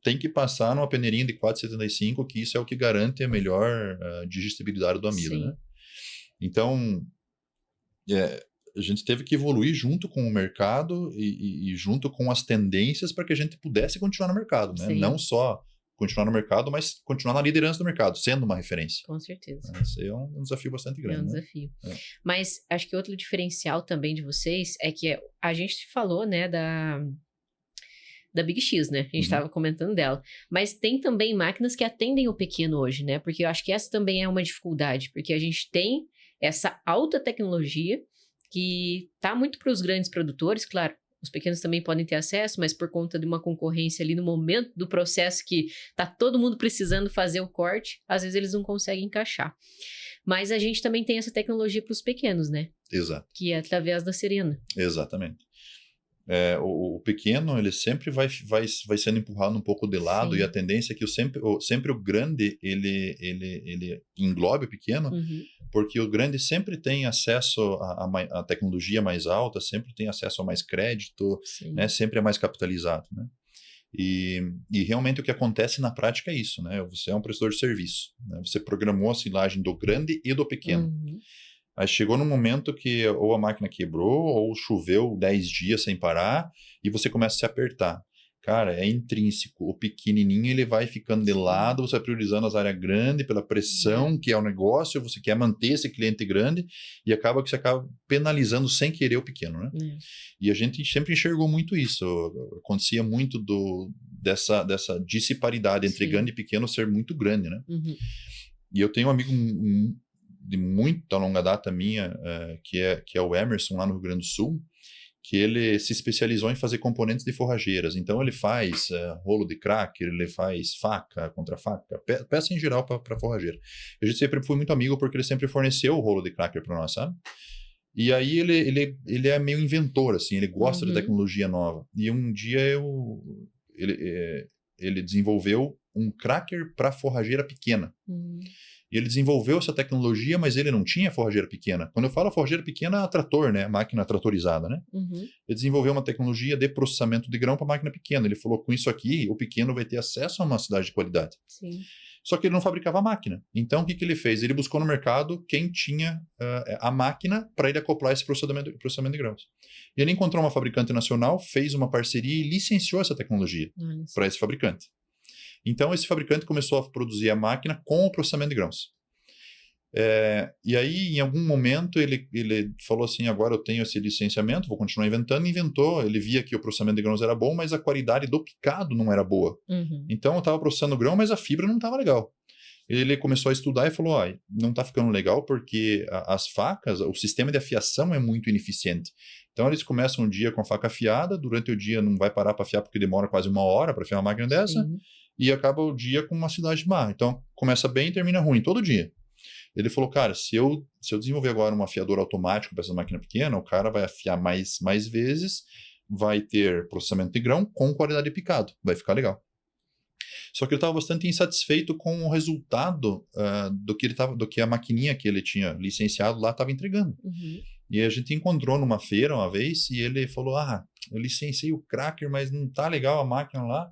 tem que passar numa peneirinha de 4,75, que isso é o que garante a melhor digestibilidade do amido, né? Então, a gente teve que evoluir junto com o mercado e junto com as tendências para que a gente pudesse continuar no mercado, né? Não só continuar no mercado, mas continuar na liderança do mercado, sendo uma referência. Com certeza. Esse é um desafio bastante grande. É um desafio. Né? Mas acho que outro diferencial também de vocês é que a gente falou, né, da Big X, né? A gente estava comentando dela. Mas tem também máquinas que atendem o pequeno hoje, né? Porque eu acho que essa também é uma dificuldade, porque a gente tem essa alta tecnologia que tá muito para os grandes produtores, claro. Os pequenos também podem ter acesso, mas por conta de uma concorrência ali no momento do processo que tá todo mundo precisando fazer o corte, às vezes eles não conseguem encaixar. Mas a gente também tem essa tecnologia para os pequenos, né? Exato. Que é através da Serena. Exatamente. O pequeno, ele sempre vai sendo empurrado um pouco de lado. Sim. E a tendência é que sempre o grande, ele englobe o pequeno, porque o grande sempre tem acesso à tecnologia mais alta, sempre tem acesso a mais crédito, né? Sempre é mais capitalizado, né? E realmente o que acontece na prática é isso, né? Você é um prestador de serviço, né? Você programou a silagem do grande e do pequeno. Aí chegou num momento que ou a máquina quebrou, ou choveu 10 dias sem parar, e você começa a se apertar. Cara, é intrínseco. O pequenininho, ele vai ficando de lado, você vai priorizando as áreas grandes pela pressão que é o negócio, você quer manter esse cliente grande, e acaba que você acaba penalizando sem querer o pequeno, né? E a gente sempre enxergou muito isso. Acontecia muito dessa disparidade entre grande e pequeno ser muito grande, né? E eu tenho um amigo de muita longa data minha, que é o Emerson, lá no Rio Grande do Sul, que ele se especializou em fazer componentes de forrageiras. Então ele faz rolo de cracker, ele faz faca, contra-faca, peça em geral para forrageira. A gente sempre foi muito amigo porque ele sempre forneceu o rolo de cracker para nós, sabe? E aí ele é meio inventor, assim, ele gosta de tecnologia nova. E um dia ele desenvolveu um cracker para forrageira pequena. E ele desenvolveu essa tecnologia, mas ele não tinha forrageira pequena. Quando eu falo forrageira pequena, é trator, né? Máquina tratorizada, né? Ele desenvolveu uma tecnologia de processamento de grão para máquina pequena. Ele falou, com isso aqui, o pequeno vai ter acesso a uma cidade de qualidade. Só que ele não fabricava a máquina. Então, o que ele fez? Ele buscou no mercado quem tinha a máquina para ele acoplar esse processamento de grãos. E ele encontrou uma fabricante nacional, fez uma parceria e licenciou essa tecnologia para esse fabricante. Então, esse fabricante começou a produzir a máquina com o processamento de grãos. E aí, em algum momento, ele falou assim, agora eu tenho esse licenciamento, vou continuar inventando. Inventou, ele via que o processamento de grãos era bom, mas a qualidade do picado não era boa. Então, eu estava processando o grão, mas a fibra não estava legal. Ele começou a estudar e falou, não está ficando legal porque as facas, o sistema de afiação é muito ineficiente. Então, eles começam um dia com a faca afiada, durante o dia não vai parar para afiar porque demora quase 1 hora para afiar uma máquina dessa. E acaba o dia com uma silagem má. Então, começa bem e termina ruim, todo dia. Ele falou, cara, se eu desenvolver agora um afiador automático para essa máquina pequena, o cara vai afiar mais vezes, vai ter processamento de grão com qualidade de picado, vai ficar legal. Só que ele estava bastante insatisfeito com o resultado do que a maquininha que ele tinha licenciado lá estava entregando. E a gente encontrou numa feira uma vez e ele falou, eu licenciei o cracker, mas não tá legal a máquina lá.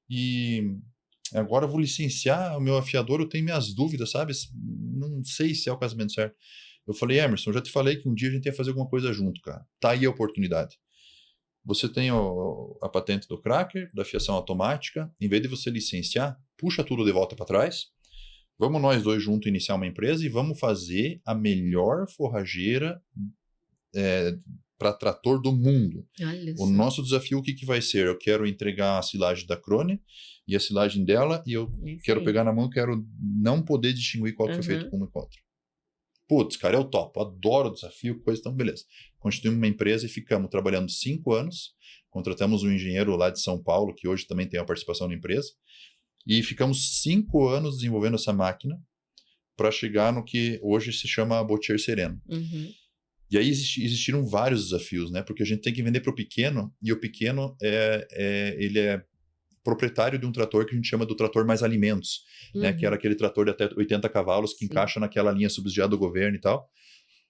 E agora eu vou licenciar o meu afiador, eu tenho minhas dúvidas, sabe? Não sei se é o casamento certo. Eu falei, Emerson, eu já te falei que um dia a gente ia fazer alguma coisa junto, cara. Tá aí a oportunidade. Você tem a patente do cracker, da afiação automática. Em vez de você licenciar, puxa tudo de volta para trás. Vamos nós dois juntos iniciar uma empresa e vamos fazer a melhor forrageira para trator do mundo. O nosso desafio, o que vai ser? Eu quero entregar a silagem da Krone e a silagem dela, e eu quero pegar na mão, quero não poder distinguir qual que foi feito com uma e com outra. Putz, cara, é o top, eu adoro o desafio, coisa, então beleza. Constituímos uma empresa e ficamos trabalhando 5 anos, contratamos um engenheiro lá de São Paulo, que hoje também tem a participação na empresa, e ficamos 5 anos desenvolvendo essa máquina para chegar no que hoje se chama a Botier Serena. E aí existiram vários desafios, né? Porque a gente tem que vender para o pequeno, e o pequeno ele é proprietário de um trator que a gente chama do trator mais alimentos, né? Que era aquele trator de até 80 cavalos que encaixa naquela linha subsidiada do governo e tal.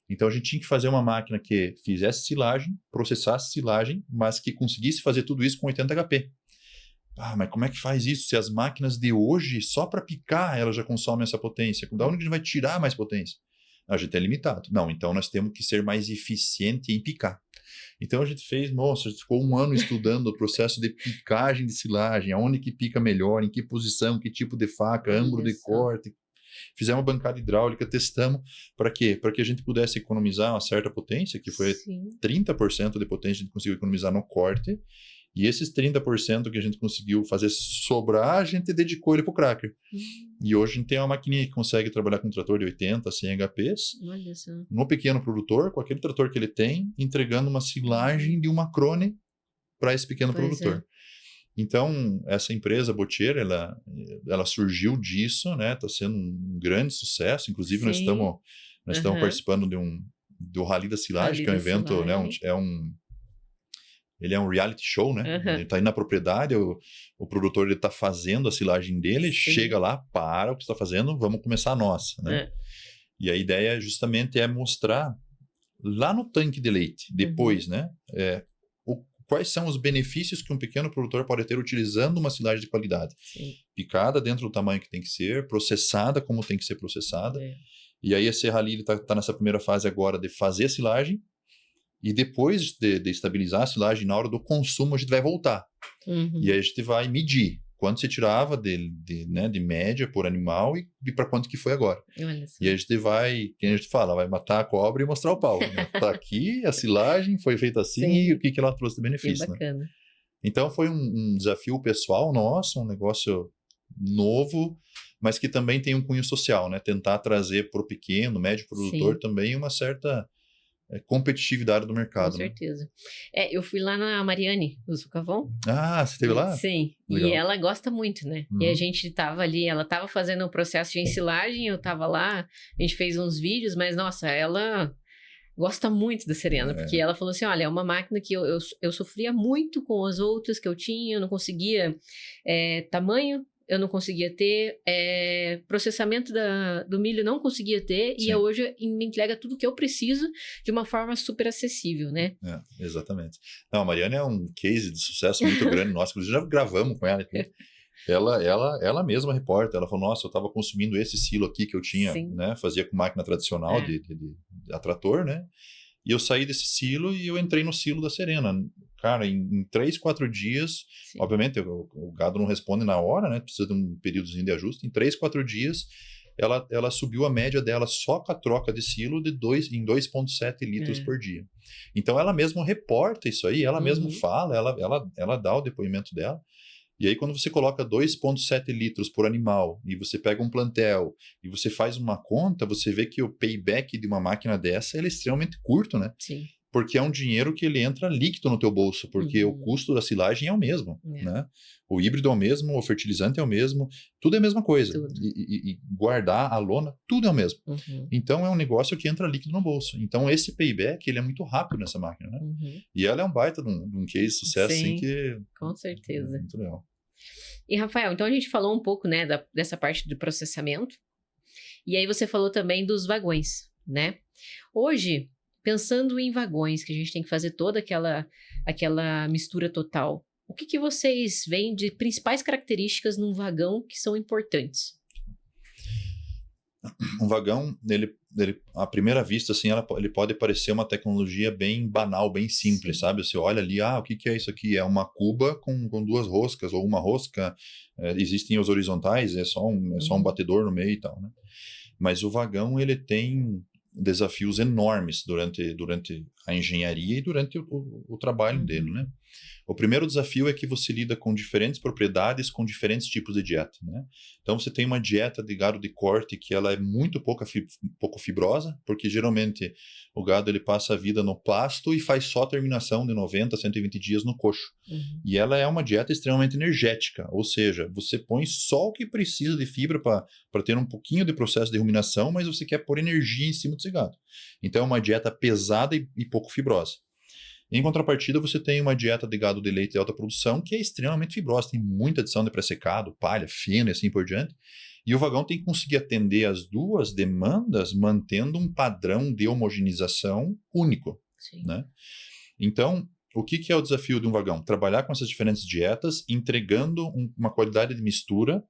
Então a gente tinha que fazer uma máquina que fizesse silagem, processasse silagem, mas que conseguisse fazer tudo isso com 80 HP. Mas como é que faz isso? Se as máquinas de hoje, só para picar, elas já consomem essa potência. Da onde a gente vai tirar mais potência? A gente é limitado. Não, então nós temos que ser mais eficiente em picar. Então a gente fez, nossa, a gente ficou um ano estudando o processo de picagem de silagem, aonde que pica melhor, em que posição, que tipo de faca, ângulo de corte. Fizemos uma bancada hidráulica, testamos. Para quê? Para que a gente pudesse economizar uma certa potência, que foi 30% de potência que a gente conseguiu economizar no corte. E esses 30% que a gente conseguiu fazer sobrar, a gente dedicou ele para o cracker. E hoje a gente tem uma maquininha que consegue trabalhar com um trator de 80, 100 HPs. Olha só. No pequeno produtor, com aquele trator que ele tem, entregando uma silagem de uma Krone para esse pequeno produtor. Então, essa empresa Botier, ela surgiu disso, né? Está sendo um grande sucesso. Inclusive, nós estamos participando do Rally da Silagem, que é um evento, né? Ele é um reality show, né? Ele está indo na propriedade, o produtor está fazendo a silagem dele, chega lá, para o que está fazendo, vamos começar a nossa, né? E a ideia justamente é mostrar lá no tanque de leite, depois, né? Quais são os benefícios que um pequeno produtor pode ter utilizando uma silagem de qualidade. Picada dentro do tamanho que tem que ser, processada como tem que ser processada. E aí esse rally está nessa primeira fase agora de fazer a silagem, e depois de estabilizar a silagem, na hora do consumo, a gente vai voltar. E aí a gente vai medir quanto você tirava de média por animal e para quanto que foi agora. E a gente vai, quem a gente fala, vai matar a cobra e mostrar o pau. Né? Tá aqui, a silagem foi feita assim e o que ela trouxe de benefício. Que bacana. Né? Então foi um desafio pessoal nosso, um negócio novo, mas que também tem um cunho social, né? Tentar trazer para o pequeno, médio produtor também uma certa competitividade do mercado. Com certeza. Né? Eu fui lá na Mariane, do Sucavon. Ah, você esteve lá? Sim. Legal. E ela gosta muito, né? E a gente tava ali, ela tava fazendo um processo de ensilagem, eu tava lá, a gente fez uns vídeos, mas, nossa, ela gosta muito da Serena, porque ela falou assim, olha, é uma máquina que eu sofria muito com as outras que eu tinha, eu não conseguia tamanho, eu não conseguia ter, processamento do milho não conseguia ter, e hoje me entrega tudo que eu preciso de uma forma super acessível, né? Exatamente. Não, a Mariana é um case de sucesso muito grande nosso, inclusive já gravamos com ela aqui. Ela mesma reporta, ela falou, nossa, eu estava consumindo esse silo aqui que eu tinha, né, fazia com máquina tradicional de trator, né, e eu saí desse silo e eu entrei no silo da Serena. Cara, em 3, 4 dias, obviamente o gado não responde na hora, né, precisa de um períodozinho de ajuste, em 3, 4 dias ela subiu a média dela só com a troca de silo em 2,7 litros por dia. Então ela mesma reporta isso aí, ela mesma fala, ela dá o depoimento dela. E aí, quando você coloca 2,7 litros por animal e você pega um plantel e você faz uma conta, você vê que o payback de uma máquina dessa é extremamente curto, né? Sim. Porque é um dinheiro que ele entra líquido no teu bolso, porque o custo da silagem é o mesmo, né? O híbrido é o mesmo, o fertilizante é o mesmo, tudo é a mesma coisa. E guardar a lona, tudo é o mesmo. Então, é um negócio que entra líquido no bolso. Então, esse payback, ele é muito rápido nessa máquina, né? E ela é um baita de um case de sucesso, assim, que... Com certeza. Muito legal. E, Rafael, então a gente falou um pouco, né, dessa parte do processamento, e aí você falou também dos vagões, né? Hoje, pensando em vagões, que a gente tem que fazer toda aquela mistura total, o que vocês veem de principais características num vagão que são importantes? Um vagão, ele à primeira vista, assim, ele pode parecer uma tecnologia bem banal, bem simples, sabe? Você olha ali, o que é isso aqui? É uma cuba com 2 roscas, ou uma rosca, existem os horizontais, é só um batedor no meio e tal, né? Mas o vagão, ele tem desafios enormes durante a engenharia e durante o trabalho dele, né? O primeiro desafio é que você lida com diferentes propriedades, com diferentes tipos de dieta, né? Então, você tem uma dieta de gado de corte que ela é muito pouco fibrosa, porque geralmente o gado ele passa a vida no pasto e faz só terminação de 90 a 120 dias no coxo. E ela é uma dieta extremamente energética, ou seja, você põe só o que precisa de fibra para ter um pouquinho de processo de ruminação, mas você quer pôr energia em cima desse gado. Então, é uma dieta pesada e pouco fibrosa. Em contrapartida, você tem uma dieta de gado de leite de alta produção que é extremamente fibrosa, tem muita adição de pré-secado, palha, feno e assim por diante. E o vagão tem que conseguir atender as duas demandas mantendo um padrão de homogeneização único. Né? Então, o que é o desafio de um vagão? Trabalhar com essas diferentes dietas, entregando uma qualidade de mistura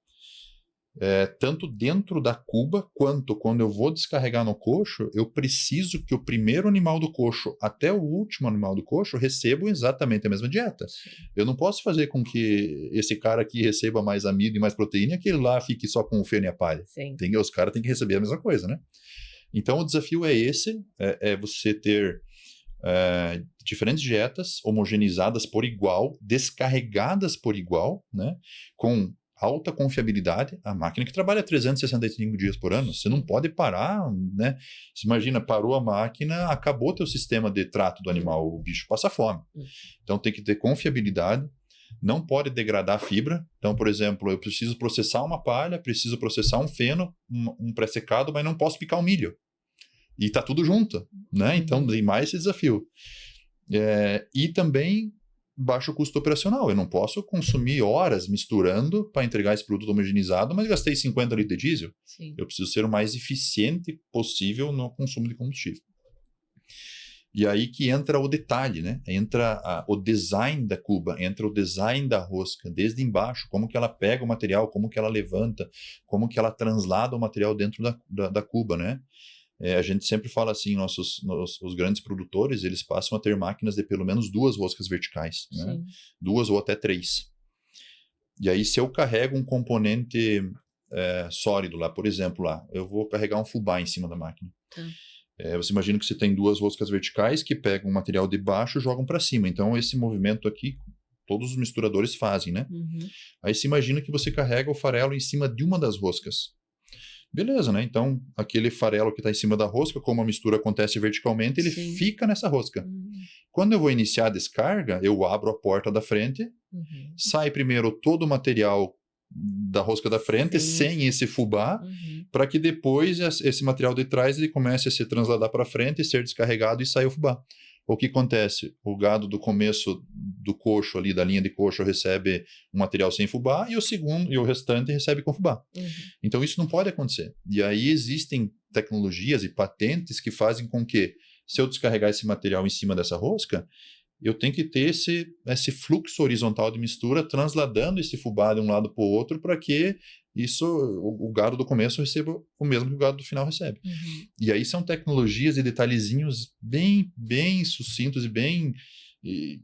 tanto dentro da cuba, quanto quando eu vou descarregar no coxo, eu preciso que o primeiro animal do coxo até o último animal do coxo recebam exatamente a mesma dieta. Eu não posso fazer com que esse cara aqui receba mais amido e mais proteína e aquele lá fique só com o feno e a palha. Os caras têm que receber a mesma coisa, né? Então o desafio é esse, é você ter diferentes dietas homogeneizadas por igual, descarregadas por igual, né? Com alta confiabilidade, a máquina que trabalha 365 dias por ano, você não pode parar, né? Você imagina, parou a máquina, acabou teu sistema de trato do animal, o bicho passa fome. Então tem que ter confiabilidade, não pode degradar fibra. Então, por exemplo, eu preciso processar uma palha, preciso processar um feno, um pré-secado, mas não posso picar um milho. E tá tudo junto, né? Então tem mais esse desafio. E também baixo custo operacional. Eu não posso consumir horas misturando para entregar esse produto homogeneizado, mas gastei 50 litros de diesel. Sim. Eu preciso ser o mais eficiente possível no consumo de combustível. E aí que entra o detalhe, né? Entra o design da cuba, entra o design da rosca, desde embaixo, como que ela pega o material, como que ela levanta, como que ela translada o material dentro da cuba, né? A gente sempre fala assim, os grandes produtores, eles passam a ter máquinas de pelo menos 2 roscas verticais, né? 2 ou até 3. E aí, se eu carrego um componente sólido lá, por exemplo, eu vou carregar um fubá em cima da máquina. Você imagina que você tem 2 roscas verticais que pegam o material de baixo e jogam para cima. Então, esse movimento aqui, todos os misturadores fazem, né? Aí, se imagina que você carrega o farelo em cima de uma das roscas. Beleza, né? Então, aquele farelo que está em cima da rosca, como a mistura acontece verticalmente, ele fica nessa rosca. Quando eu vou iniciar a descarga, eu abro a porta da frente, sai primeiro todo o material da rosca da frente, sem esse fubá, para que depois esse material de trás ele comece a se transladar para frente, ser descarregado e sair o fubá. O que acontece? O gado do começo do coxo ali, da linha de coxo, recebe um material sem fubá e o restante recebe com fubá. Então isso não pode acontecer. E aí existem tecnologias e patentes que fazem com que, se eu descarregar esse material em cima dessa rosca, eu tenho que ter esse fluxo horizontal de mistura transladando esse fubá de um lado para o outro para que o gado do começo receba o mesmo que o gado do final recebe. E aí são tecnologias e detalhezinhos bem, bem sucintos e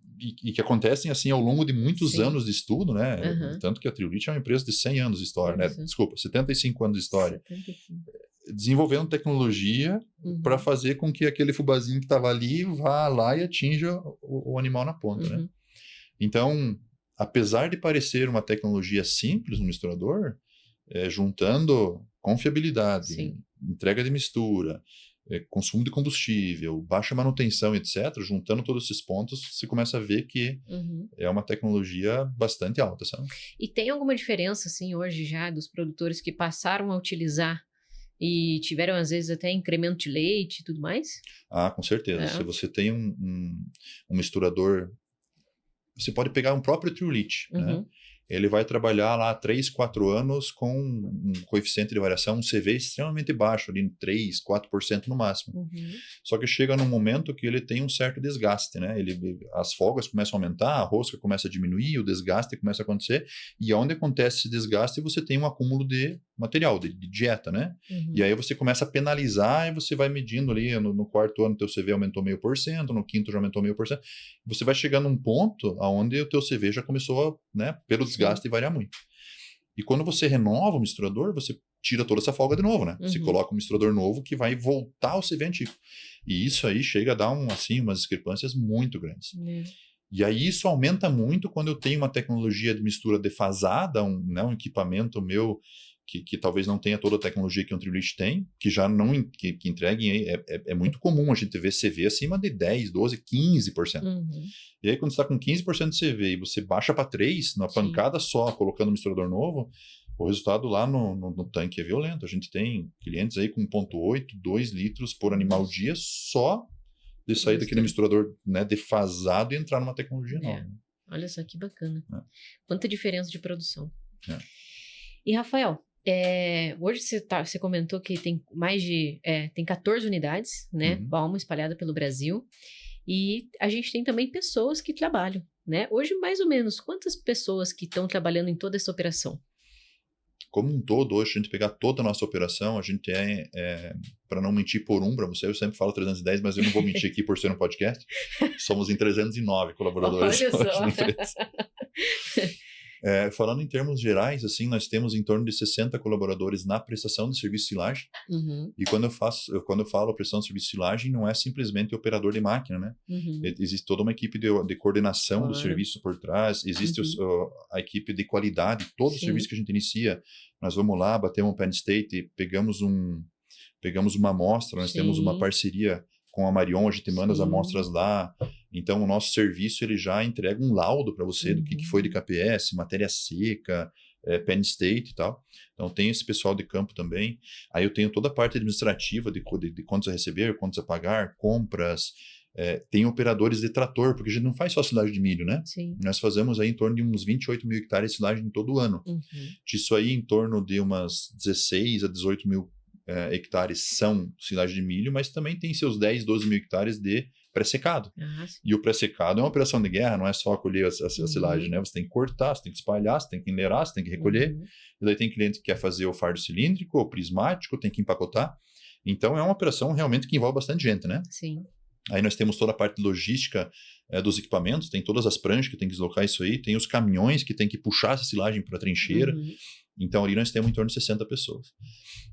que acontecem assim ao longo de muitos anos de estudo, né? Tanto que a Triolite é uma empresa de 100 anos de história, né? Desculpa, 75 anos de história. 75. Desenvolvendo tecnologia para fazer com que aquele fubazinho que estava ali vá lá e atinja o animal na ponta, né? Então, apesar de parecer uma tecnologia simples no misturador, juntando confiabilidade, entrega de mistura, consumo de combustível, baixa manutenção, etc., juntando todos esses pontos, você começa a ver que é uma tecnologia bastante alta, sabe? E tem alguma diferença, assim, hoje já, dos produtores que passaram a utilizar e tiveram, às vezes, até incremento de leite e tudo mais? Com certeza. Se você tem um misturador, você pode pegar um próprio Triolite, né? Ele vai trabalhar lá 3, 4 anos com um coeficiente de variação, um CV extremamente baixo, ali 3, 4% no máximo. Só que chega num momento que ele tem um certo desgaste, né? As folgas começam a aumentar, a rosca começa a diminuir, o desgaste começa a acontecer, e onde acontece esse desgaste, você tem um acúmulo de material, de dieta, né? E aí você começa a penalizar e você vai medindo ali, no 4º ano teu CV aumentou 0,5%, no 5º já aumentou 0,5%, você vai chegar num ponto onde o teu CV já começou, né, pelo desgaste e variar muito. E quando você renova o misturador, você tira toda essa folga de novo, né? Você coloca um misturador novo que vai voltar ao CV antigo. E isso aí chega a dar umas discrepâncias muito grandes. E aí isso aumenta muito quando eu tenho uma tecnologia de mistura defasada, um equipamento meu que talvez não tenha toda a tecnologia que um Triolite tem, que já não que entreguem, é muito comum a gente ver CV acima de 10, 12, 15%. E aí quando você está com 15% de CV e você baixa para 3%, numa pancada só, colocando um misturador novo, o resultado lá no tanque é violento. A gente tem clientes aí com 1,8, 2 litros por animal dia só de sair daquele misturador, né, defasado e entrar numa tecnologia nova. Olha só que bacana. Quanta diferença de produção. E, Rafael, hoje você comentou que tem tem 14 unidades, né? Balma espalhada pelo Brasil. E a gente tem também pessoas que trabalham, né? Hoje, mais ou menos, quantas pessoas que estão trabalhando em toda essa operação? como um todo, hoje, a gente pegar toda a nossa operação, a gente para não mentir por para você, eu sempre falo 310, mas eu não vou mentir aqui por ser um podcast, somos em 309 colaboradores Olha hoje só. na empresa. Falando em termos gerais, assim, nós temos em torno de 60 colaboradores na prestação de serviço de silagem. Uhum. E quando eu falo prestação de serviço de silagem, não é simplesmente operador de máquina, né? Uhum. Existe toda uma equipe de coordenação do serviço por trás, existe a equipe de qualidade, todo o serviço que a gente inicia, nós vamos lá, batemos um pen state, pegamos uma amostra, nós temos uma parceria com a Marion, a gente manda as amostras lá. Então, o nosso serviço ele já entrega um laudo para você do que foi de KPS, matéria seca, pen state e tal. Então, tem esse pessoal de campo também. Aí eu tenho toda a parte administrativa de quantos a receber, quantos a pagar, compras. Tem operadores de trator, porque a gente não faz só silagem de milho, né? Sim. Nós fazemos aí em torno de uns 28 mil hectares de silagem todo ano. Disso aí, em torno de umas 16 a 18 mil hectares são silagem de milho, mas também tem seus 10, 12 mil hectares de pré-secado. E o pré-secado é uma operação de guerra, não é só colher a silagem, né? Você tem que cortar, você tem que espalhar, você tem que enleirar, você tem que recolher. E daí tem cliente que quer fazer o fardo cilíndrico, o prismático, tem que empacotar. Então é uma operação realmente que envolve bastante gente, né? Sim. Aí nós temos toda a parte logística dos equipamentos, tem todas as pranchas que tem que deslocar isso aí, tem os caminhões que tem que puxar essa silagem para a trincheira. Então, ali nós temos em torno de 60 pessoas.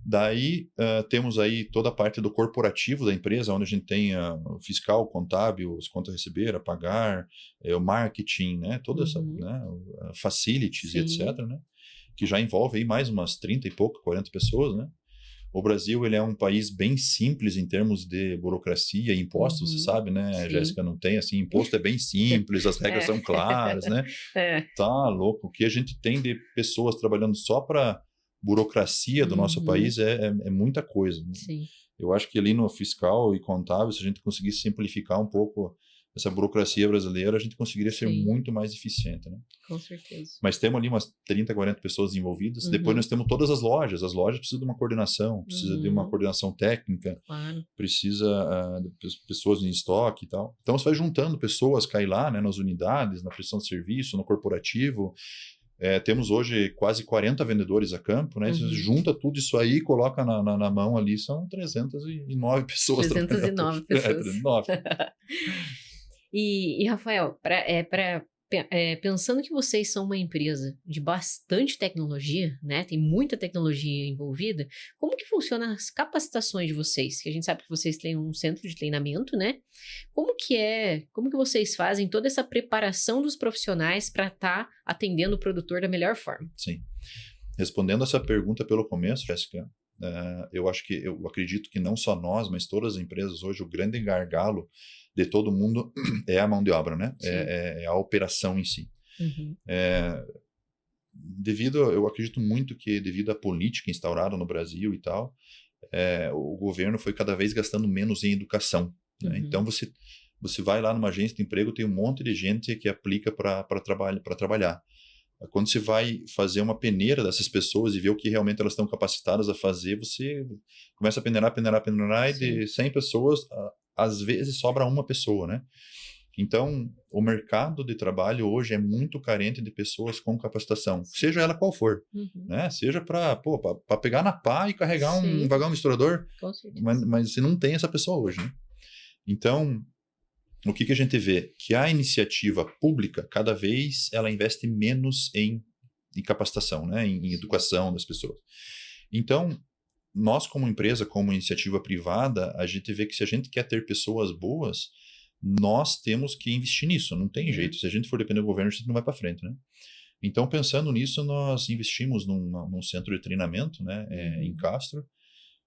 Daí, temos aí toda a parte do corporativo da empresa, onde a gente tem o fiscal, o contábil, as contas a receber, a pagar, o marketing, né? Toda essa, né? Facilities e etc., né? Que já envolve aí mais umas 30 e pouco, 40 pessoas, né? O Brasil, ele é um país bem simples em termos de burocracia e impostos, você sabe, né, Jéssica? Não tem, assim, imposto é bem simples, as regras são claras, né? Tá louco. O que a gente tem de pessoas trabalhando só para burocracia do nosso país é muita coisa. Sim. Eu acho que ali no fiscal e contábil, se a gente conseguisse simplificar um pouco essa burocracia brasileira, a gente conseguiria ser muito mais eficiente, né? Com certeza. Mas temos ali umas 30, 40 pessoas envolvidas. Depois nós temos todas as lojas. As lojas precisam de uma coordenação, precisa de uma coordenação técnica, precisa de pessoas em estoque e tal. Então, você vai juntando pessoas, cai lá, né, nas unidades, na prestação de serviço, no corporativo. Temos hoje quase 40 vendedores a campo, né? Você junta tudo isso aí, coloca na mão ali, são 309 pessoas. 309 pessoas. 309. E Rafael, pensando que vocês são uma empresa de bastante tecnologia, né? Tem muita tecnologia envolvida. Como que funcionam as capacitações de vocês? Que a gente sabe que vocês têm um centro de treinamento, né? Como que vocês fazem toda essa preparação dos profissionais para estar atendendo o produtor da melhor forma? Sim. Respondendo essa pergunta pelo começo, Jéssica, eu acredito que não só nós, mas todas as empresas hoje, o grande gargalo de todo mundo é a mão de obra, né? É a operação em si. Eu acredito muito que devido à política instaurada no Brasil e tal, o governo foi cada vez gastando menos em educação. Né? Então, você vai lá numa agência de emprego, tem um monte de gente que aplica para trabalhar. Quando você vai fazer uma peneira dessas pessoas e ver o que realmente elas estão capacitadas a fazer, você começa a peneirar, e de 100 pessoas, às vezes sobra uma pessoa, né? Então, o mercado de trabalho hoje é muito carente de pessoas com capacitação, seja ela qual for, né? Seja para pegar na pá e carregar um vagão misturador, mas você não tem essa pessoa hoje, né? Então, o que a gente vê? Que a iniciativa pública, cada vez, ela investe menos em capacitação, né? Em educação das pessoas. Então, nós como empresa, como iniciativa privada, a gente vê que se a gente quer ter pessoas boas, nós temos que investir nisso, não tem jeito. Se a gente for depender do governo, a gente não vai para frente, né? Então, pensando nisso, nós investimos num centro de treinamento, né? Em Castro,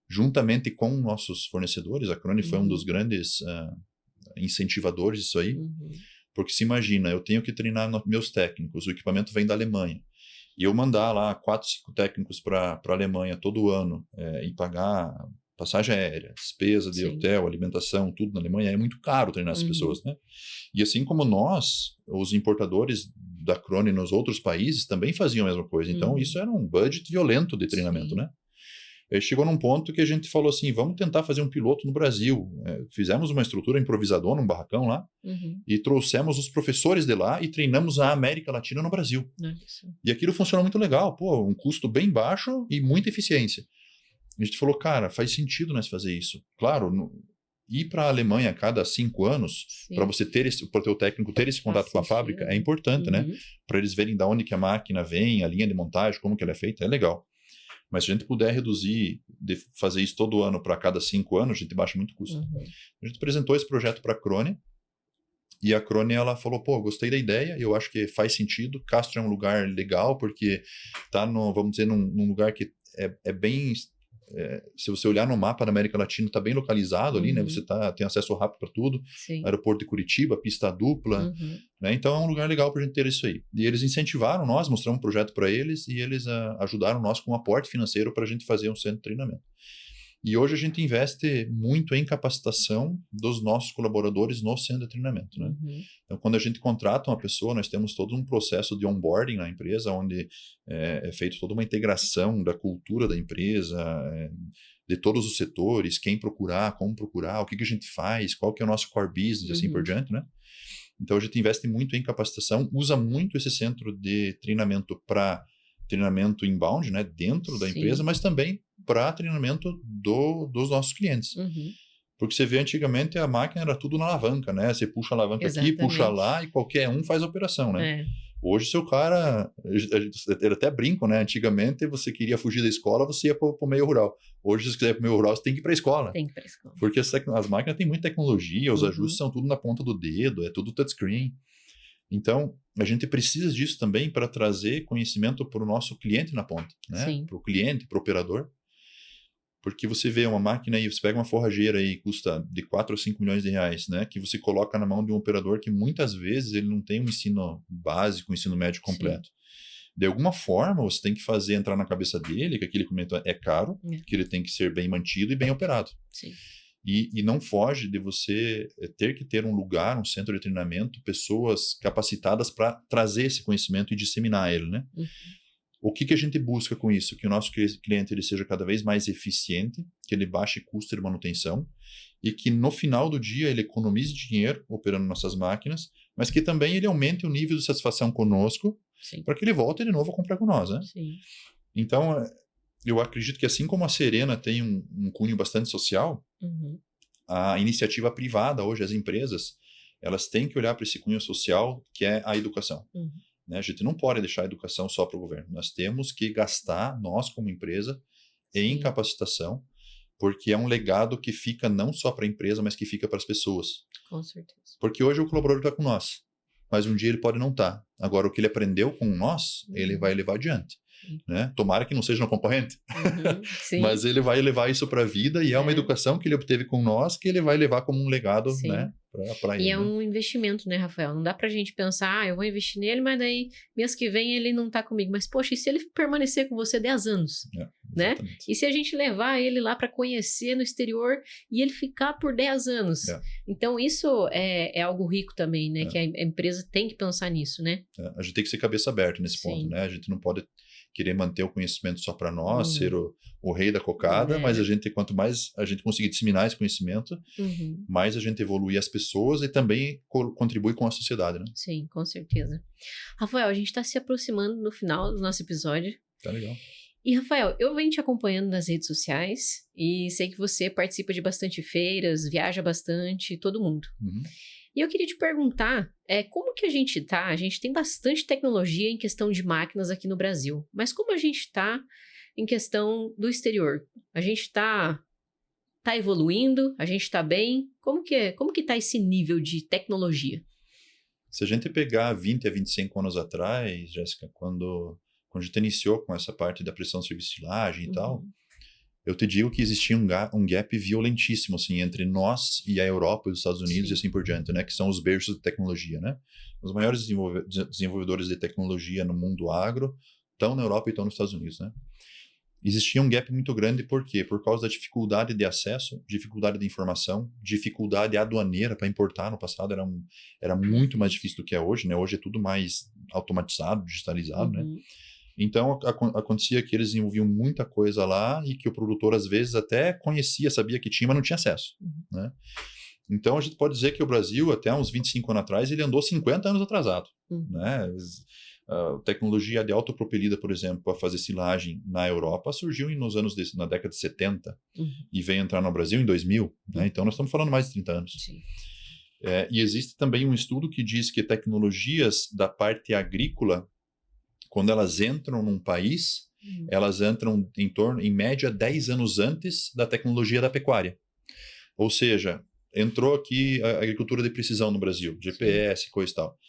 juntamente com nossos fornecedores. A Crone foi um dos grandes incentivadores disso aí, porque se imagina, eu tenho que treinar meus técnicos, o equipamento vem da Alemanha, e eu mandar lá 4, 5 técnicos para a Alemanha todo ano e pagar passagem aérea, despesa de hotel, alimentação, tudo na Alemanha, é muito caro treinar essas pessoas, né? E assim como nós, os importadores da Crone nos outros países também faziam a mesma coisa, então isso era um budget violento de treinamento, né? Chegou num ponto que a gente falou assim, vamos tentar fazer um piloto no Brasil. Fizemos uma estrutura improvisadora, num barracão lá, e trouxemos os professores de lá e treinamos a América Latina no Brasil. E aquilo funcionou muito legal, pô, um custo bem baixo e muita eficiência. A gente falou, cara, faz sentido nós fazer isso. Claro, ir para a Alemanha a cada 5 anos, para você ter para o teu técnico ter esse contato com a fábrica, é importante, né? Para eles verem de onde que a máquina vem, a linha de montagem, como que ela é feita, é legal. Mas se a gente puder reduzir, fazer isso todo ano para cada 5 anos, a gente baixa muito custo. A gente apresentou esse projeto para a Crone, e a Crone, ela falou, pô, gostei da ideia, eu acho que faz sentido, Castro é um lugar legal, porque tá vamos dizer, num lugar que é bem... se você olhar no mapa da América Latina, está bem localizado ali, né? Você tem acesso rápido para tudo. Sim. Aeroporto de Curitiba, pista dupla, né? Então é um lugar legal para a gente ter isso aí. E eles incentivaram nós, mostramos um projeto para eles e eles ajudaram nós com um aporte financeiro para a gente fazer um centro de treinamento. E hoje a gente investe muito em capacitação dos nossos colaboradores no centro de treinamento, né? Então, quando a gente contrata uma pessoa, nós temos todo um processo de onboarding na empresa, onde é feita toda uma integração da cultura da empresa, de todos os setores, quem procurar, como procurar, o que a gente faz, qual que é o nosso core business, assim por diante, né? Então, a gente investe muito em capacitação, usa muito esse centro de treinamento para treinamento inbound, né, dentro da empresa, mas também para treinamento dos nossos clientes. Porque você vê, antigamente a máquina era tudo na alavanca, né? Você puxa a alavanca aqui, puxa lá e qualquer um faz a operação, né? Hoje, se o cara... Eu até brinco, né? Antigamente, você queria fugir da escola, você ia para o meio rural. Hoje, se você quiser ir para o meio rural, você tem que ir para a escola. Tem que ir para a escola. Porque as máquinas têm muita tecnologia, os ajustes são tudo na ponta do dedo, é tudo touchscreen. Então, a gente precisa disso também para trazer conhecimento para o nosso cliente na ponta, né? Para o cliente, para o operador. Porque você vê uma máquina aí, você pega uma forrageira aí, custa de 4 ou 5 milhões de reais, né? Que você coloca na mão de um operador que muitas vezes ele não tem um ensino básico, um ensino médio completo. De alguma forma, você tem que fazer entrar na cabeça dele que aquele equipamento é caro, que ele tem que ser bem mantido e bem operado. E não foge de você ter que ter um lugar, um centro de treinamento, pessoas capacitadas para trazer esse conhecimento e disseminar ele, né? O que a gente busca com isso? Que o nosso cliente ele seja cada vez mais eficiente, que ele baixe custo de manutenção e que no final do dia ele economize dinheiro operando nossas máquinas, mas que também ele aumente o nível de satisfação conosco para que ele volte de novo a comprar com nós, né? Então, eu acredito que assim como a Serena tem um cunho bastante social, a iniciativa privada hoje, as empresas, elas têm que olhar para esse cunho social que é a educação. Né? A gente não pode deixar a educação só para o governo. Nós temos que gastar, nós como empresa, em capacitação, porque é um legado que fica não só para a empresa, mas que fica para as pessoas. Com certeza. Porque hoje o colaborador está com nós, mas um dia ele pode não estar. Agora, o que ele aprendeu com nós, ele vai levar adiante. Né? Tomara que não seja no concorrente, mas ele vai levar isso para a vida e é uma educação que ele obteve com nós que ele vai levar como um legado, né, para ele. E é um investimento, né, Rafael? Não dá pra gente pensar, eu vou investir nele, mas daí mês que vem ele não tá comigo. Mas, poxa, e se ele permanecer com você 10 anos? Né? E se a gente levar ele lá para conhecer no exterior e ele ficar por 10 anos? Então, isso é algo rico também, né? Que a empresa tem que pensar nisso, né? A gente tem que ser cabeça aberta nesse ponto, né? A gente não pode querer manter o conhecimento só para nós, ser o rei da cocada, mas quanto mais a gente conseguir disseminar esse conhecimento, mais a gente evolui as pessoas e também contribui com a sociedade, né? Sim, com certeza. Rafael, a gente está se aproximando no final do nosso episódio. Tá legal. E, Rafael, eu venho te acompanhando nas redes sociais e sei que você participa de bastante feiras, viaja bastante, todo mundo. E eu queria te perguntar, como que a gente tá? A gente tem bastante tecnologia em questão de máquinas aqui no Brasil, mas como a gente tá em questão do exterior? A gente tá evoluindo? A gente tá bem? Como que tá esse nível de tecnologia? Se a gente pegar 20 a 25 anos atrás, Jéssica, quando a gente iniciou com essa parte da prestação de serviço de silagem e tal, eu te digo que existia um gap violentíssimo, assim, entre nós e a Europa e os Estados Unidos e assim por diante, né? Que são os berços de tecnologia, né? Os maiores desenvolvedores de tecnologia no mundo agro estão na Europa e estão nos Estados Unidos, né? Existia um gap muito grande, por quê? Por causa da dificuldade de acesso, dificuldade de informação, dificuldade aduaneira para importar. No passado era muito mais difícil do que é hoje, né? Hoje é tudo mais automatizado, digitalizado, né? Então, acontecia que eles desenvolviam muita coisa lá e que o produtor, às vezes, até conhecia, sabia que tinha, mas não tinha acesso, né? Então, a gente pode dizer que o Brasil, até uns 25 anos atrás, ele andou 50 anos atrasado, né? A tecnologia de autopropelida, por exemplo, para fazer silagem na Europa surgiu na década de 70 e veio entrar no Brasil em 2000, né? Então, nós estamos falando mais de 30 anos. Sim. E existe também um estudo que diz que tecnologias da parte agrícola, quando elas entram num país, elas entram em média, 10 anos antes da tecnologia da pecuária. Ou seja, entrou aqui a agricultura de precisão no Brasil, GPS, coisa e tal.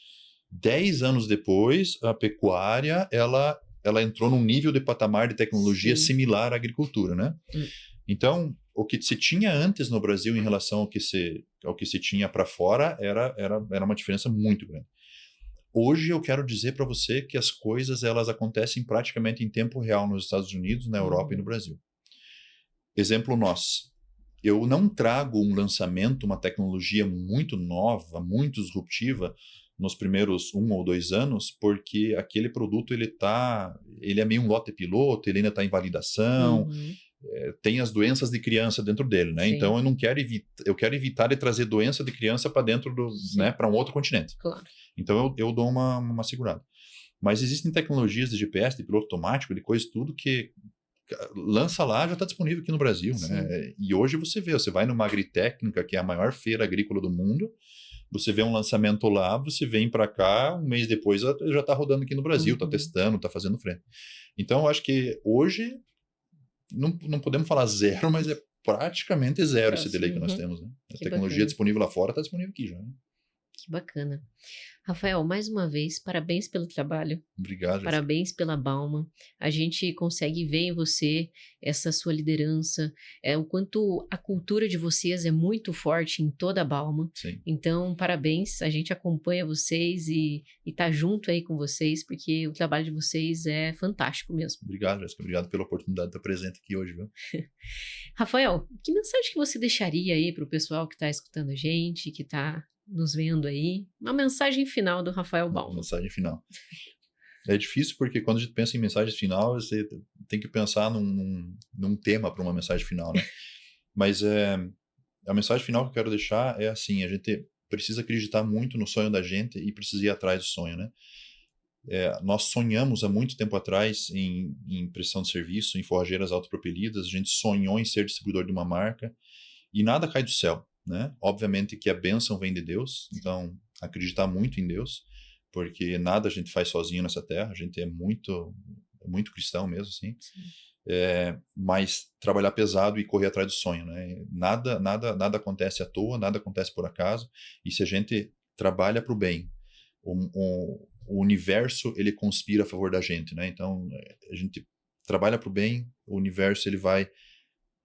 10 anos depois, a pecuária, ela entrou num nível de patamar de tecnologia similar à agricultura, né? Então, o que se tinha antes no Brasil em relação ao que se tinha para fora era uma diferença muito grande. Hoje eu quero dizer para você que as coisas elas acontecem praticamente em tempo real nos Estados Unidos, na Europa e no Brasil. Exemplo nosso. Eu não trago um lançamento, uma tecnologia muito nova, muito disruptiva nos primeiros 1 ou 2 anos, porque aquele produto ele é meio um lote piloto, ele ainda está em validação, tem as doenças de criança dentro dele, né? Então eu quero evitar de trazer doença de criança para dentro né, para um outro continente. Claro. Então eu dou uma segurada. Mas existem tecnologias de GPS, de piloto automático, de coisa tudo que lança lá, já está disponível aqui no Brasil, né? E hoje você vai numa Agritécnica, que é a maior feira agrícola do mundo, você vê um lançamento lá, você vem para cá, um mês depois já está rodando aqui no Brasil, está testando, está fazendo frente. Então eu acho que hoje não podemos falar zero, mas é praticamente zero esse delay que nós temos, né? A tecnologia disponível lá fora está disponível aqui já, né? Que bacana. Rafael, mais uma vez, parabéns pelo trabalho. Obrigado. Parabéns pela Bauma. A gente consegue ver em você essa sua liderança, o quanto a cultura de vocês é muito forte em toda a Bauma. Sim. Então, parabéns. A gente acompanha vocês e tá junto aí com vocês, porque o trabalho de vocês é fantástico mesmo. Obrigado, Jéssica. Obrigado pela oportunidade de estar presente aqui hoje, viu? Rafael, que mensagem que você deixaria aí para o pessoal que está escutando a gente, que está nos vendo aí? Uma mensagem final do Rafael Bauma. Mensagem final. É difícil porque quando a gente pensa em mensagem final, você tem que pensar num tema para uma mensagem final, né? Mas a mensagem final que eu quero deixar é assim, a gente precisa acreditar muito no sonho da gente e precisa ir atrás do sonho, né? Nós sonhamos há muito tempo atrás em prestação de serviço, em forrageiras autopropelidas, a gente sonhou em ser distribuidor de uma marca e nada cai do céu, né? Obviamente que a bênção vem de Deus, então acreditar muito em Deus, porque nada a gente faz sozinho nessa terra, a gente é muito cristão mesmo, assim. Mas trabalhar pesado e correr atrás do sonho, né? Nada acontece à toa, nada acontece por acaso, e se a gente trabalha para o bem, o universo ele conspira a favor da gente, né? Então a gente trabalha para o bem, o universo ele vai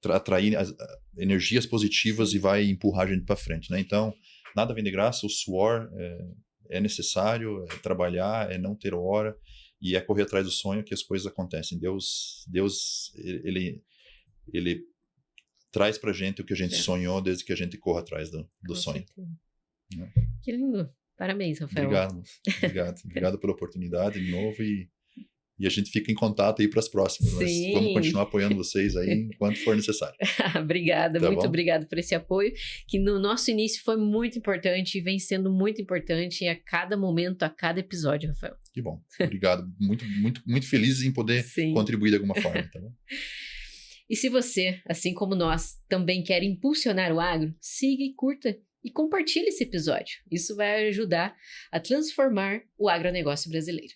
atrair as energias positivas e vai empurrar a gente para frente, né? Então nada vem de graça, o suor é necessário, é trabalhar, é não ter hora e é correr atrás do sonho que as coisas acontecem. Deus ele traz pra gente o que a gente sonhou desde que a gente corra atrás do sonho. É. Que lindo. Parabéns, Rafael. Obrigado pela oportunidade de novo e a gente fica em contato aí para as próximas. Sim. Mas vamos continuar apoiando vocês aí enquanto for necessário. Obrigada, tá muito bom? Obrigada por esse apoio, que no nosso início foi muito importante e vem sendo muito importante a cada momento, a cada episódio, Rafael. Que bom. Obrigado. Muito feliz em poder contribuir de alguma forma, tá bom? E se você, assim como nós, também quer impulsionar o agro, siga e curta e compartilhe esse episódio. Isso vai ajudar a transformar o agronegócio brasileiro.